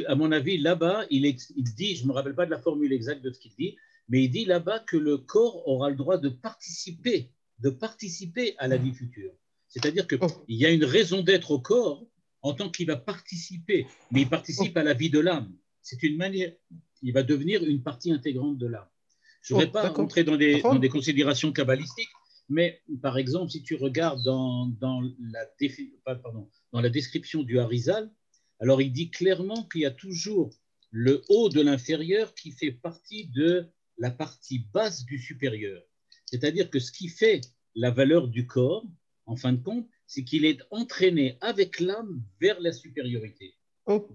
à mon avis, là-bas, il dit, je ne me rappelle pas de la formule exacte de ce qu'il dit, mais il dit là-bas que le corps aura le droit de participer à la vie future. C'est-à-dire qu'il y a une raison d'être au corps en tant qu'il va participer, mais il participe à la vie de l'âme. C'est une manière, il va devenir une partie intégrante de l'âme. Je ne voudrais pas rentrer dans des considérations kabbalistiques, mais par exemple, si tu regardes dans la description du Harizal, alors il dit clairement qu'il y a toujours le haut de l'inférieur qui fait partie de la partie basse du supérieur. C'est-à-dire que ce qui fait la valeur du corps, en fin de compte, c'est qu'il est entraîné avec l'âme vers la supériorité.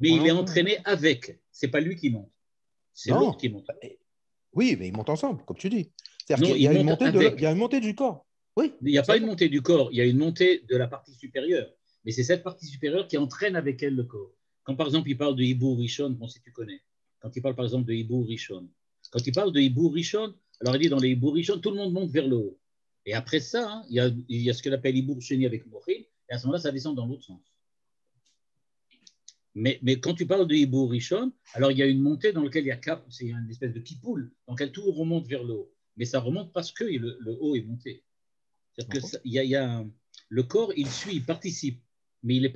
Mais il est entraîné avec. Ce n'est pas lui qui monte. C'est l'autre qui monte. Oui, mais ils montent ensemble, comme tu dis. C'est-à-dire qu'il y a une montée du corps. Oui. Il n'y a pas une montée du corps, il y a une montée de la partie supérieure. Mais c'est cette partie supérieure qui entraîne avec elle le corps. Quand par exemple il parle de Hibou Rishon, bon, si tu connais, quand il parle par exemple de Hibou Rishon, quand il parle de Hibou Rishon, alors il dit dans les Hibou Rishon, tout le monde monte vers le haut. Et après ça, il y a ce qu'on appelle Hibou Sheni avec Mochil, et à ce moment-là, ça descend dans l'autre sens. Mais quand tu parles de Hibou Rishon, alors il y a une montée dans laquelle il y a c'est une espèce de kipoul, dans laquelle tout remonte vers le haut. Mais ça remonte parce que le haut est monté. C'est-à-dire que le corps, il suit, il participe, mais il n'est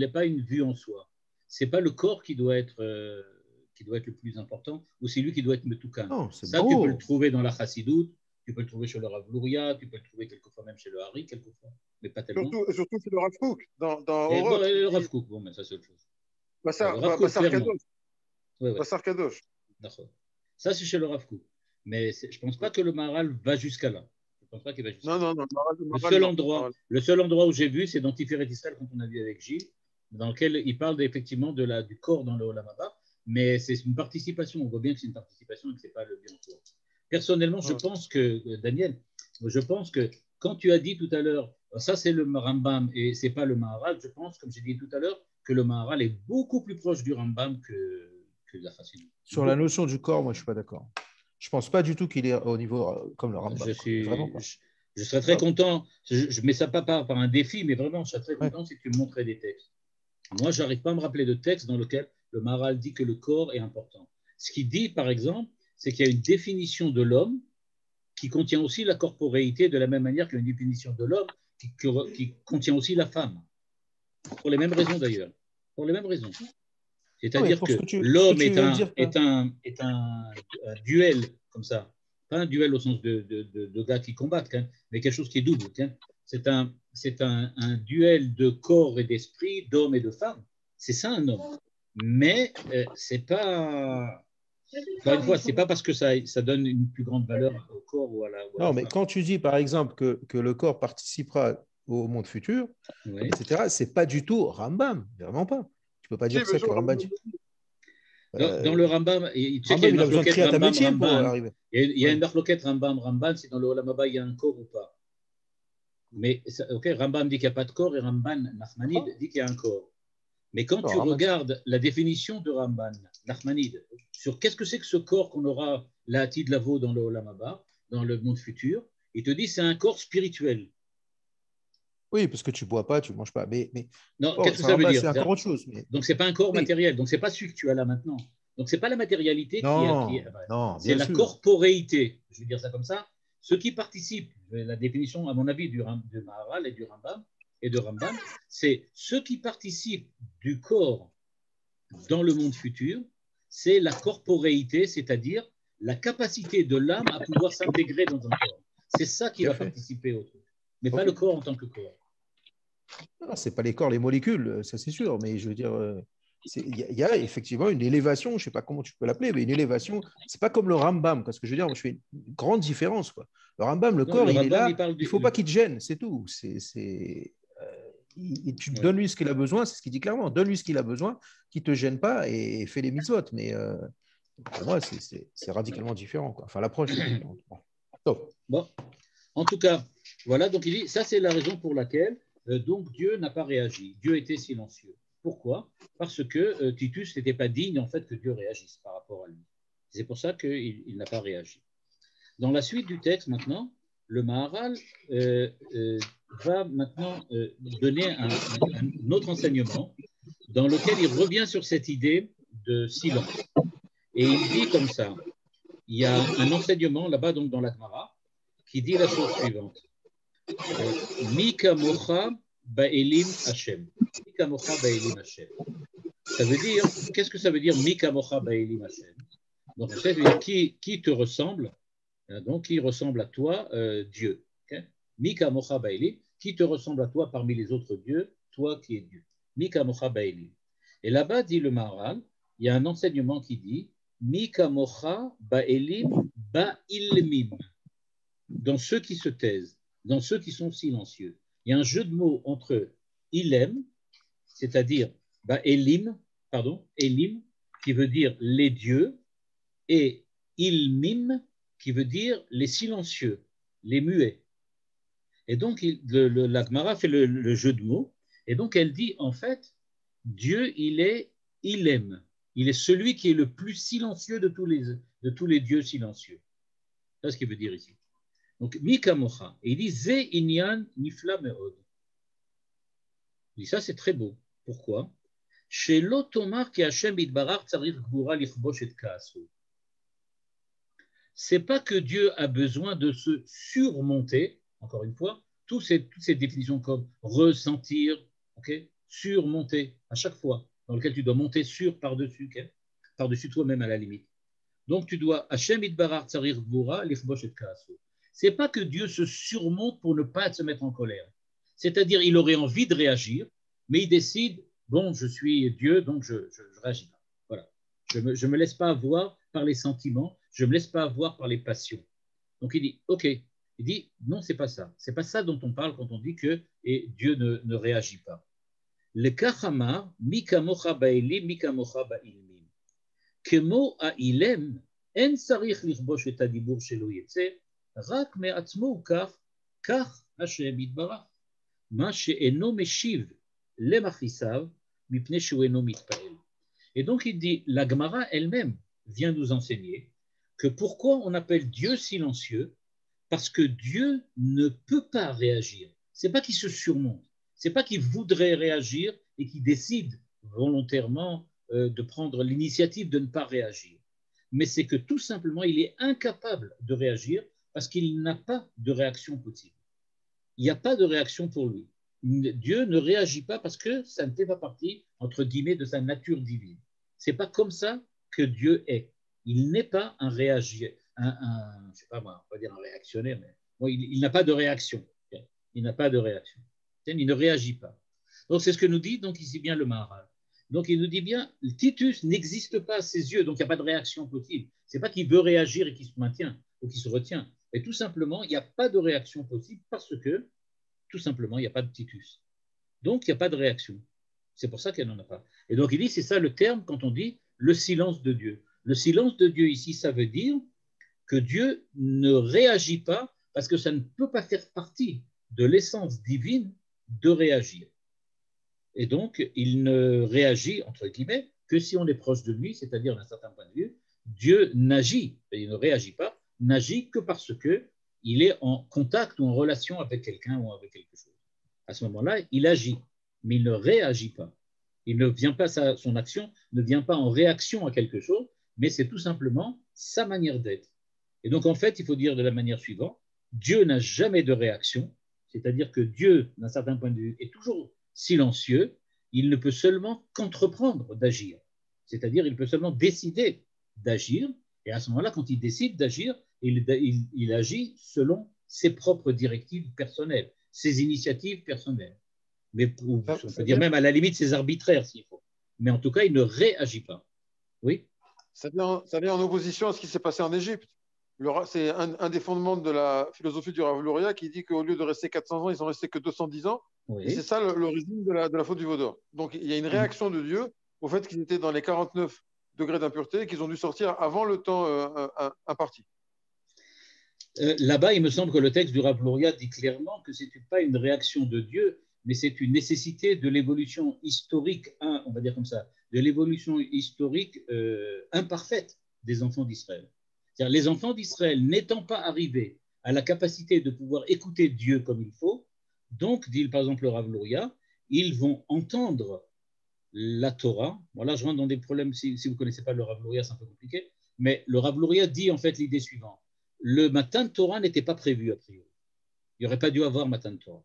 pas une vue en soi. C'est pas le corps qui doit être le plus important, ou c'est lui qui doit être Metoukan. Ça, tu peux le trouver dans la Chassidoute, tu peux le trouver chez le Rav Luria, tu peux le trouver quelquefois même chez le Hari, quelquefois, mais pas tellement. Surtout chez le Rav Kook. Le Rav Kook, bon, mais ça c'est autre chose. Bassar Kadosh. D'accord. Ça c'est chez le Rav Kook. Mais je ne pense pas que le Maharal va jusqu'à là. Je ne pense pas qu'il va jusqu'à là. Non. Le seul endroit où j'ai vu, c'est dans Tiferet Israël, quand on a vu avec Gilles, dans lequel il parle effectivement du corps dans le Olam Haba, mais c'est une participation. On voit bien que c'est une participation et que ce n'est pas le bien corps. Personnellement, je pense que, Daniel, je pense que quand tu as dit tout à l'heure, ça c'est le Rambam et ce n'est pas le Maharal, je pense, comme j'ai dit tout à l'heure, que le Maharal est beaucoup plus proche du Rambam que la Chassidut. Sur la notion du corps, moi je ne suis pas d'accord. Je ne pense pas du tout qu'il est au niveau comme le Rambam. Je serais très content, je ne mets ça pas par un défi, mais vraiment, je serais très content si tu me montrais des textes. Moi, je n'arrive pas à me rappeler de texte dans lequel le Maharal dit que le corps est important. Ce qu'il dit, par exemple, c'est qu'il y a une définition de l'homme qui contient aussi la corporéité de la même manière qu'il y a une définition de l'homme qui contient aussi la femme. Pour les mêmes raisons d'ailleurs. Pour les mêmes raisons. C'est-à-dire que l'homme est un duel comme ça. Pas un duel au sens de gars qui combattent, hein, mais quelque chose qui est double. Hein. C'est un duel de corps et d'esprit, d'homme et de femme. C'est ça un homme. Mais c'est pas... Encore une fois, ce n'est pas parce que ça donne une plus grande valeur au corps ou à la... Non, mais quand tu dis, par exemple, que le corps participera au monde futur, Oui. etc. C'est pas du tout Rambam, vraiment pas. Tu peux pas dire ça que Rambam dit. Dans le Rambam, tu sais Rambam, qu'il y a une il a besoin de marloquette créer ta métier pour Rambam-Ramban. arriver. Il y a une marloquette Rambam-Ramban, si dans le Olam Haba il y a un corps ou pas. Mais Rambam dit qu'il n'y a pas de corps et Ramban Nachmanide dit qu'il y a un corps. Mais quand tu regardes la définition de Ramban Nachmanide sur qu'est-ce que c'est que ce corps qu'on aura l'Atid Lavo dans le Olam Haba, dans le monde futur, il te dit c'est un corps spirituel. Oui, parce que tu ne bois pas, tu ne manges pas. Mais non, qu'est-ce que ça veut dire? C'est encore autre chose. Mais... Donc, ce n'est pas un corps matériel. Donc, ce n'est pas celui que tu as là maintenant. Donc, ce n'est pas la matérialité qui est. C'est la corporéité. Je vais dire ça comme ça. Ceux qui participent, la définition, à mon avis, du Maharal et du Rambam et de Rambam, c'est ceux qui participent du corps dans le monde futur, c'est la corporéité, c'est-à-dire la capacité de l'âme à pouvoir s'intégrer dans un corps. C'est ça qui va participer au truc, mais pas le corps en tant que corps. Non, ce n'est pas les corps, les molécules, ça c'est sûr, mais je veux dire, il y a effectivement une élévation, je ne sais pas comment tu peux l'appeler, mais une élévation, ce n'est pas comme le Rambam, parce que je veux dire, je fais une grande différence. Quoi. Le Rambam, le corps, il est là, il ne faut pas qu'il te gêne, c'est tout. Tu donnes-lui ce qu'il a besoin, c'est ce qu'il dit clairement, donne-lui ce qu'il a besoin, qu'il ne te gêne pas et fais les mitzvot, mais pour moi, c'est radicalement différent. Quoi. Enfin, l'approche est différente. Bon, en tout cas, voilà, donc il dit, ça c'est la raison pour laquelle donc Dieu n'a pas réagi. Dieu était silencieux. Pourquoi? Parce que Titus n'était pas digne en fait que Dieu réagisse par rapport à lui. C'est pour ça qu'il n'a pas réagi. Dans la suite du texte maintenant, le Maharal va maintenant donner un autre enseignement dans lequel il revient sur cette idée de silence. Et il dit comme ça, il y a un enseignement là-bas donc dans la Gemara qui dit la chose suivante. Mika mocha ba'elim Hashem. Mika mocha ba'elim Hashem. Ça veut dire, qu'est-ce que ça veut dire Mika mocha ba'elim Hashem? Donc, ça veut dire qui te ressemble, donc qui ressemble à toi, Dieu. Okay? Mika mocha ba'elim, qui te ressemble à toi parmi les autres dieux, toi qui es Dieu. Mika mocha ba'elim. Et là-bas, dit le Maharal, il y a un enseignement qui dit Mika mocha ba'elim ba'ilmim. Dans ceux qui se taisent, dans ceux qui sont silencieux. Il y a un jeu de mots entre ilem, c'est-à-dire elim, qui veut dire les dieux, et ilmim, qui veut dire les silencieux, les muets. Et donc, la Gemara fait le jeu de mots, et donc elle dit, en fait, Dieu, il est ilem. Il est celui qui est le plus silencieux de tous les dieux silencieux. C'est ce qu'il veut dire ici. Donc, Mika Mocha. Et il dit Ze inyan nifla meod. Il dit ça, c'est très beau. Pourquoi? Chez l'otomar qui Hashem idbarar tzarir gvura lichbosh et kaasu. C'est pas que Dieu a besoin de se surmonter, encore une fois, toutes ces définitions comme ressentir, okay, surmonter, à chaque fois, dans lequel tu dois monter sur par-dessus, okay, par-dessus toi-même à la limite. Donc, tu dois Hashem idbarar tzarir gvura lichbosh et kaasu. Ce n'est pas que Dieu se surmonte pour ne pas se mettre en colère. C'est-à-dire, il aurait envie de réagir, mais il décide, bon, je suis Dieu, donc je réagis pas. Voilà. Je me laisse pas avoir par les sentiments, je me laisse pas avoir par les passions. Donc il dit, ok. Il dit, non, c'est pas ça. C'est pas ça dont on parle quand on dit que Dieu ne réagit pas. Le kachamar, mika mocha ba'elim, mika mocha ba'ilmim. Kemo ha'ilem, en sarich lichbosh et hadibur shelo yetze, רק מעצמו הוא כך השם יתברך, מה שאינו משיב למכעיסיו מפני שהוא אינו מתפעל. Et donc il dit, la Gemara elle-même vient nous enseigner que pourquoi on appelle Dieu silencieux, parce que Dieu ne peut pas réagir. C'est pas qu'il se surmonte, c'est pas qu'il voudrait réagir et qu'il décide volontairement de prendre l'initiative de ne pas réagir, mais c'est que tout simplement il est incapable de réagir parce qu'il n'a pas de réaction possible. Il n'y a pas de réaction pour lui. Dieu ne réagit pas parce que ça ne fait pas partie, entre guillemets, de sa nature divine. Ce n'est pas comme ça que Dieu est. Il n'est pas un réagir, je ne sais pas moi, on va dire un réactionnaire, mais bon, il n'a pas de réaction. Il n'a pas de réaction. Il ne réagit pas. Donc c'est ce que nous dit donc ici bien le Maharal. Donc il nous dit bien, Titus n'existe pas à ses yeux, donc il n'y a pas de réaction possible. Ce n'est pas qu'il veut réagir et qu'il se maintient ou qu'il se retient. Et tout simplement, il n'y a pas de réaction possible parce que tout simplement, il n'y a pas de Titus. Donc, il n'y a pas de réaction. C'est pour ça qu'elle n'en a pas. Et donc, il dit, c'est ça le terme quand on dit le silence de Dieu. Le silence de Dieu ici, ça veut dire que Dieu ne réagit pas parce que ça ne peut pas faire partie de l'essence divine de réagir. Et donc, il ne réagit, entre guillemets, que si on est proche de lui, c'est-à-dire d'un certain point de vue, Dieu n'agit, il ne réagit pas, n'agit que parce qu'il est en contact ou en relation avec quelqu'un ou avec quelque chose. À ce moment-là, il agit, mais il ne réagit pas. Il ne vient pas, son action ne vient pas en réaction à quelque chose, mais c'est tout simplement sa manière d'être. Et donc, en fait, il faut dire de la manière suivante, Dieu n'a jamais de réaction, c'est-à-dire que Dieu, d'un certain point de vue, est toujours silencieux, il ne peut seulement qu'entreprendre d'agir. C'est-à-dire, il peut seulement décider d'agir, et à ce moment-là, quand il décide d'agir, il agit selon ses propres directives personnelles, ses initiatives personnelles. Mais on peut dire même à la limite ses arbitraires s'il faut. Mais en tout cas, il ne réagit pas. Oui. Ça vient en opposition à ce qui s'est passé en Égypte. C'est un des fondements de la philosophie du Rav Luria qui dit qu'au lieu de rester 400 ans, ils sont restés que 210 ans. Oui. Et c'est ça l'origine de la faute du veau d'or. Donc il y a une réaction de Dieu au fait qu'ils étaient dans les 49 degrés d'impureté et qu'ils ont dû sortir avant le temps imparti. Là-bas, il me semble que le texte du Rav Luria dit clairement que ce n'est pas une réaction de Dieu, mais c'est une nécessité de l'évolution historique, on va dire comme ça, de l'évolution historique imparfaite des enfants d'Israël. C'est-à-dire les enfants d'Israël n'étant pas arrivés à la capacité de pouvoir écouter Dieu comme il faut, donc, dit par exemple le Rav Luria, ils vont entendre la Torah. Bon, là, je rentre dans des problèmes, si vous ne connaissez pas le Rav Luria, c'est un peu compliqué, mais le Rav Luria dit en fait l'idée suivante. Le Matan Torah n'était pas prévu a priori. Il n'y aurait pas dû avoir Matan Torah.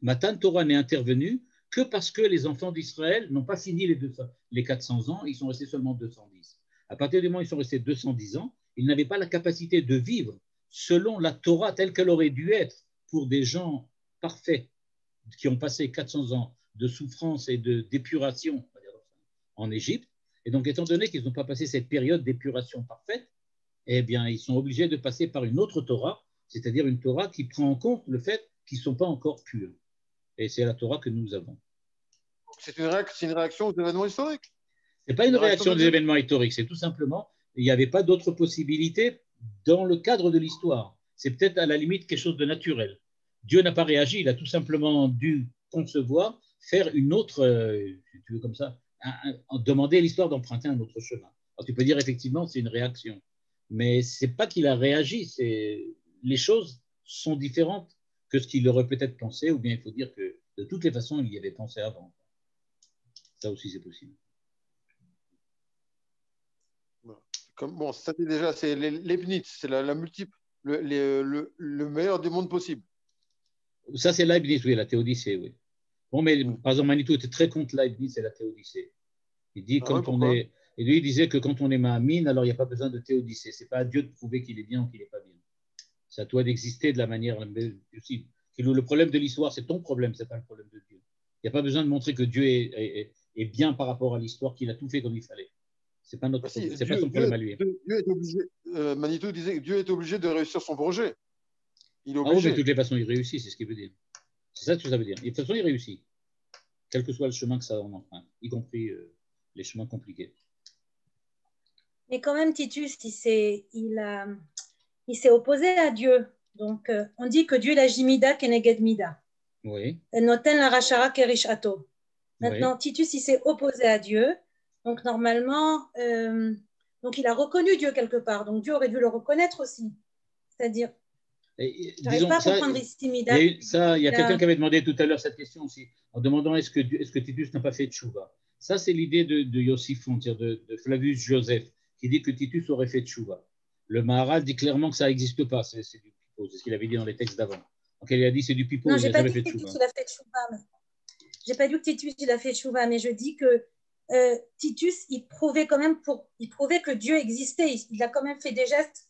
Matan Torah n'est intervenu que parce que les enfants d'Israël n'ont pas fini les 400 ans, ils sont restés seulement 210. À partir du moment où ils sont restés 210 ans, ils n'avaient pas la capacité de vivre selon la Torah telle qu'elle aurait dû être pour des gens parfaits qui ont passé 400 ans de souffrance et d'épuration en Égypte. Et donc, étant donné qu'ils n'ont pas passé cette période d'épuration parfaite, eh bien, ils sont obligés de passer par une autre Torah, c'est-à-dire une Torah qui prend en compte le fait qu'ils ne sont pas encore purs. Et c'est la Torah que nous avons. C'est une réaction aux événements historiques. Ce n'est pas une réaction des événements historiques, c'est tout simplement, il n'y avait pas d'autre possibilité dans le cadre de l'histoire. C'est peut-être à la limite quelque chose de naturel. Dieu n'a pas réagi, il a tout simplement dû concevoir, faire une autre, si tu veux comme ça, demander à l'histoire d'emprunter un autre chemin. Alors tu peux dire effectivement c'est une réaction, mais ce n'est pas qu'il a réagi, les choses sont différentes que ce qu'il aurait peut-être pensé, ou bien il faut dire que de toutes les façons, il y avait pensé avant. Ça aussi, c'est possible. Bon, ça c'est déjà, c'est Leibniz, c'est la multiple, le meilleur des mondes possibles. Ça, c'est Leibniz, oui, la théodicée, oui. Bon, mais par exemple, Manitou était très contre Leibniz et la théodicée. Il dit, et lui, il disait que quand on est Mahamine, alors il n'y a pas besoin de théodicée. Ce n'est pas à Dieu de prouver qu'il est bien ou qu'il n'est pas bien. C'est à toi d'exister de la manière possible. Le problème de l'histoire, c'est ton problème, ce n'est pas le problème de Dieu. Il n'y a pas besoin de montrer que Dieu est bien par rapport à l'histoire, qu'il a tout fait comme il fallait. Ce n'est pas notre problème, c'est pas son problème à lui. Dieu est obligé, Manitou disait que Dieu est obligé de réussir son projet. Il est obligé. Ah oui, mais de toutes les façons, il réussit, c'est ce qu'il veut dire. C'est ça que ça veut dire. De toute façon, il réussit. Quel que soit le chemin que ça en emprunte, y compris les chemins compliqués. Mais quand même, Titus, il s'est opposé à Dieu. Donc, on dit que Dieu l'a Jimida Keneged Mida. Oui. Noten la Rachara Kerishato. Maintenant, oui. Titus, il s'est opposé à Dieu. Donc, normalement, donc il a reconnu Dieu quelque part. Donc, Dieu aurait dû le reconnaître aussi. C'est-à-dire, je n'arrive pas à comprendre ici Mida. Il y a quelqu'un qui avait demandé tout à l'heure cette question aussi, en demandant est-ce que Titus n'a pas fait tchouva. Ça, c'est l'idée de Yossiphon, de Flavius Joseph, qui dit que Titus aurait fait tchouva. Le Maharal dit clairement que ça n'existe pas. C'est du pipeau, c'est ce qu'il avait dit dans les textes d'avant. Donc, il a dit c'est du pipeau. Non, je n'ai pas dit que Titus a fait tchouva. J'ai pas dit que Titus il a fait tchouva, mais je dis que Titus, il prouvait que Dieu existait. Il a quand même fait des gestes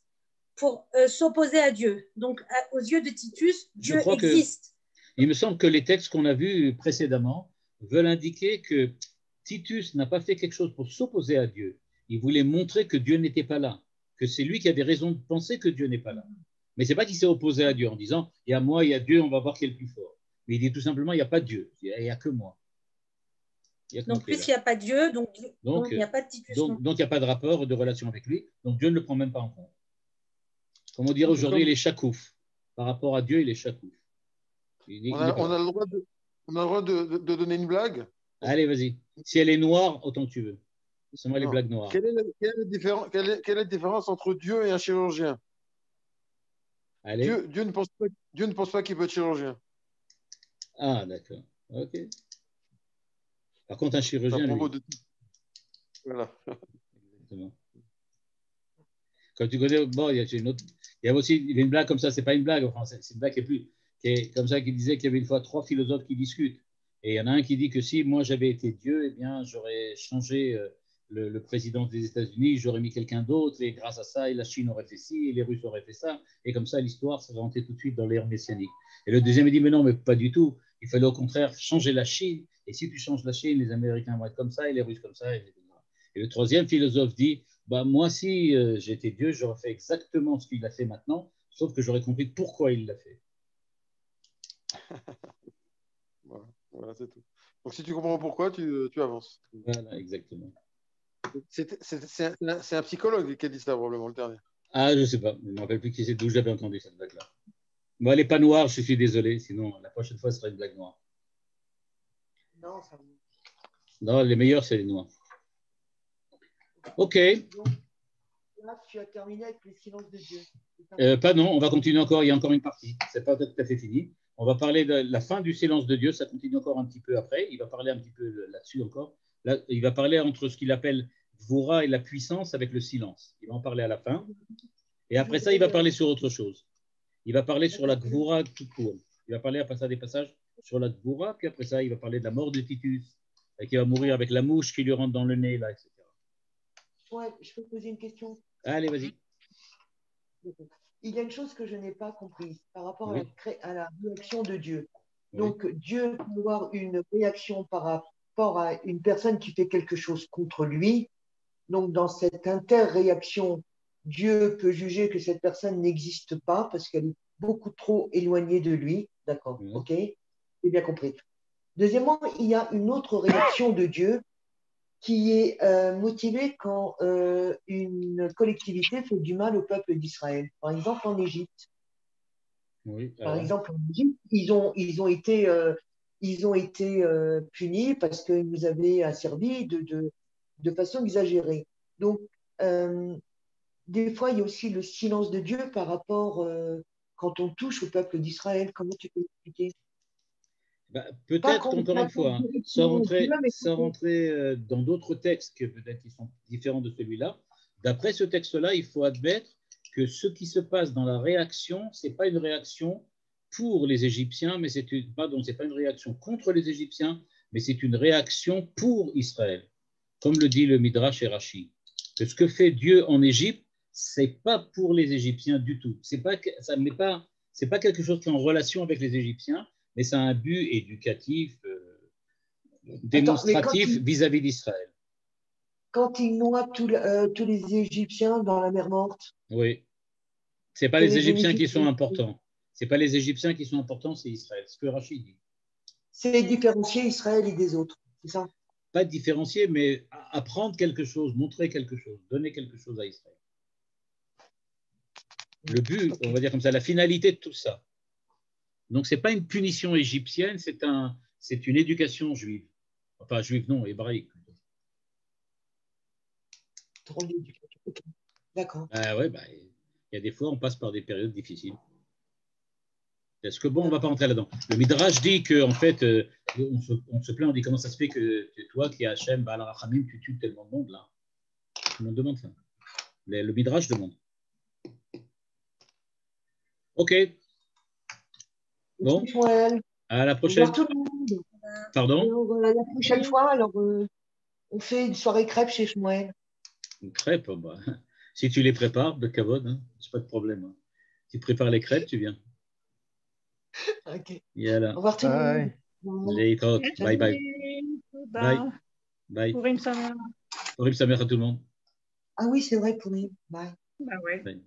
pour s'opposer à Dieu. Donc, aux yeux de Titus, Dieu existe. Il me semble que les textes qu'on a vus précédemment veulent indiquer que Titus n'a pas fait quelque chose pour s'opposer à Dieu. Il voulait montrer que Dieu n'était pas là, que c'est lui qui avait raison de penser que Dieu n'est pas là. Mais ce n'est pas qu'il s'est opposé à Dieu en disant « il y a moi, il y a Dieu, on va voir qui est le plus fort ». mais il dit tout simplement, il n'y a pas de Dieu, il n'y a que moi. Donc, puisqu'il n'y a pas de Dieu, donc il n'y a pas de Titus. Donc, il n'y a pas de rapport, de relation avec lui, donc Dieu ne le prend même pas en compte. Comme on dirait aujourd'hui, il est chakouf. Par rapport à Dieu, il est chakouf. On a le droit de donner une blague. Allez, vas-y. Si elle est noire, autant que tu veux. C'est moi les blagues noires. Quelle est la différence entre Dieu et un chirurgien? Allez. Dieu ne pense pas qu'il peut être chirurgien. Ah, d'accord. Ok. Par contre, un chirurgien, lui. Voilà. Exactement. Quand tu connais, bon, il y a aussi une blague comme ça, c'est pas une blague en français, c'est une blague qui est comme ça, qui disait qu'il y avait une fois 3 philosophes qui discutent. Et il y en a un qui dit que si moi j'avais été Dieu, eh bien j'aurais changé le président des États-Unis, j'aurais mis quelqu'un d'autre, et grâce à ça, et la Chine aurait fait ci, et les Russes auraient fait ça, et comme ça l'histoire serait rentrée tout de suite dans l'ère messianique. Et le deuxième il dit mais non, mais pas du tout. Il fallait au contraire changer la Chine. Et si tu changes la Chine, les Américains vont être comme ça, et les Russes comme ça. Et le troisième philosophe dit bah, moi, si j'étais Dieu, j'aurais fait exactement ce qu'il a fait maintenant, sauf que j'aurais compris pourquoi il l'a fait. Voilà, c'est tout. Donc, si tu comprends pourquoi, tu avances. Voilà, exactement. C'est un psychologue qui a dit ça, probablement, le dernier. Ah, je ne sais pas. Je ne me rappelle plus d'où j'avais entendu cette blague-là. Bon, elle n'est pas noire, je suis désolé. Sinon, la prochaine fois, ce sera une blague noire. Non, ça... Non, les meilleurs, c'est les noirs. OK. Donc, là, tu as terminé avec les silences de Dieu. Pas non, on va continuer encore. Il y a encore une partie. Ce n'est pas tout à fait fini. On va parler de la fin du silence de Dieu. Ça continue encore un petit peu après. Il va parler un petit peu là-dessus encore. Là, il va parler entre ce qu'il appelle Gvura et la puissance avec le silence. Il va en parler à la fin. Et après ça, il va parler sur autre chose. Il va parler sur la Gvura tout court. Il va parler après ça des passages sur la Gvura. Puis après ça, il va parler de la mort de Titus, qui va mourir avec la mouche qui lui rentre dans le nez, là, etc. Ouais, je peux poser une question? Allez, vas-y. Il y a une chose que je n'ai pas comprise par rapport oui. à la réaction de Dieu. Oui. Donc, Dieu peut avoir une réaction par rapport à une personne qui fait quelque chose contre lui. Donc, dans cette interréaction, Dieu peut juger que cette personne n'existe pas parce qu'elle est beaucoup trop éloignée de lui. D'accord, oui. Ok, j'ai bien compris. Deuxièmement, il y a une autre réaction de Dieu qui est motivée quand une collectivité fait du mal au peuple d'Israël. Par exemple, en Égypte. Oui, Par exemple, en Égypte, ils ont été punis parce qu'ils nous avaient asservis de façon exagérée. Donc, des fois, il y a aussi le silence de Dieu par rapport quand on touche au peuple d'Israël. Comment tu peux expliquer? Bah, peut-être, encore une fois, sans rentrer dans d'autres textes que peut-être qui sont différents de celui-là, d'après ce texte-là, il faut admettre que ce qui se passe dans la réaction, ce n'est pas une réaction pour les Égyptiens, mais c'est pas une réaction contre les Égyptiens, mais c'est une réaction pour Israël. Comme le dit le Midrash et Rashi, que ce que fait Dieu en Égypte, ce n'est pas pour les Égyptiens du tout. C'est pas quelque chose qui est en relation avec les Égyptiens, mais c'est un but éducatif, démonstratif vis-à-vis d'Israël. Quand ils noient tous les Égyptiens dans la mer Morte. Oui. Ce n'est pas les Égyptiens qui sont importants. Ce n'est pas les Égyptiens qui sont importants, c'est Israël. Ce que Rachid dit. C'est différencier Israël et des autres, c'est ça? Pas différencier, mais apprendre quelque chose, montrer quelque chose, donner quelque chose à Israël. Le but, on va dire comme ça, la finalité de tout ça. Donc, ce n'est pas une punition égyptienne, c'est une éducation juive. Enfin, juive non, hébraïque. D'accord. Ouais, y a des fois, on passe par des périodes difficiles. Est-ce que bon, on ne va pas rentrer là-dedans. Le Midrash dit qu'en fait, on se plaint, on dit comment ça se fait que toi qui es Hachem, Baal Rachamim, tu tues tellement de monde là. Tout le monde demande ça. Le Midrash demande. Ok. Bon. À la prochaine. Pardon? Alors, la prochaine fois, alors, on fait une soirée crêpe chez Shmuel. Une crêpe, bah, si tu les prépares, de kavod, hein, c'est pas de problème. Hein. Tu prépares les crêpes, tu viens. Ok. Yalla. Au revoir tout le monde. Bye bye. Bye. Bye. Purim Sameach. Purim Sameach à tout le monde. Ah oui, c'est vrai, Purim. Bye. Bah ouais. Bye.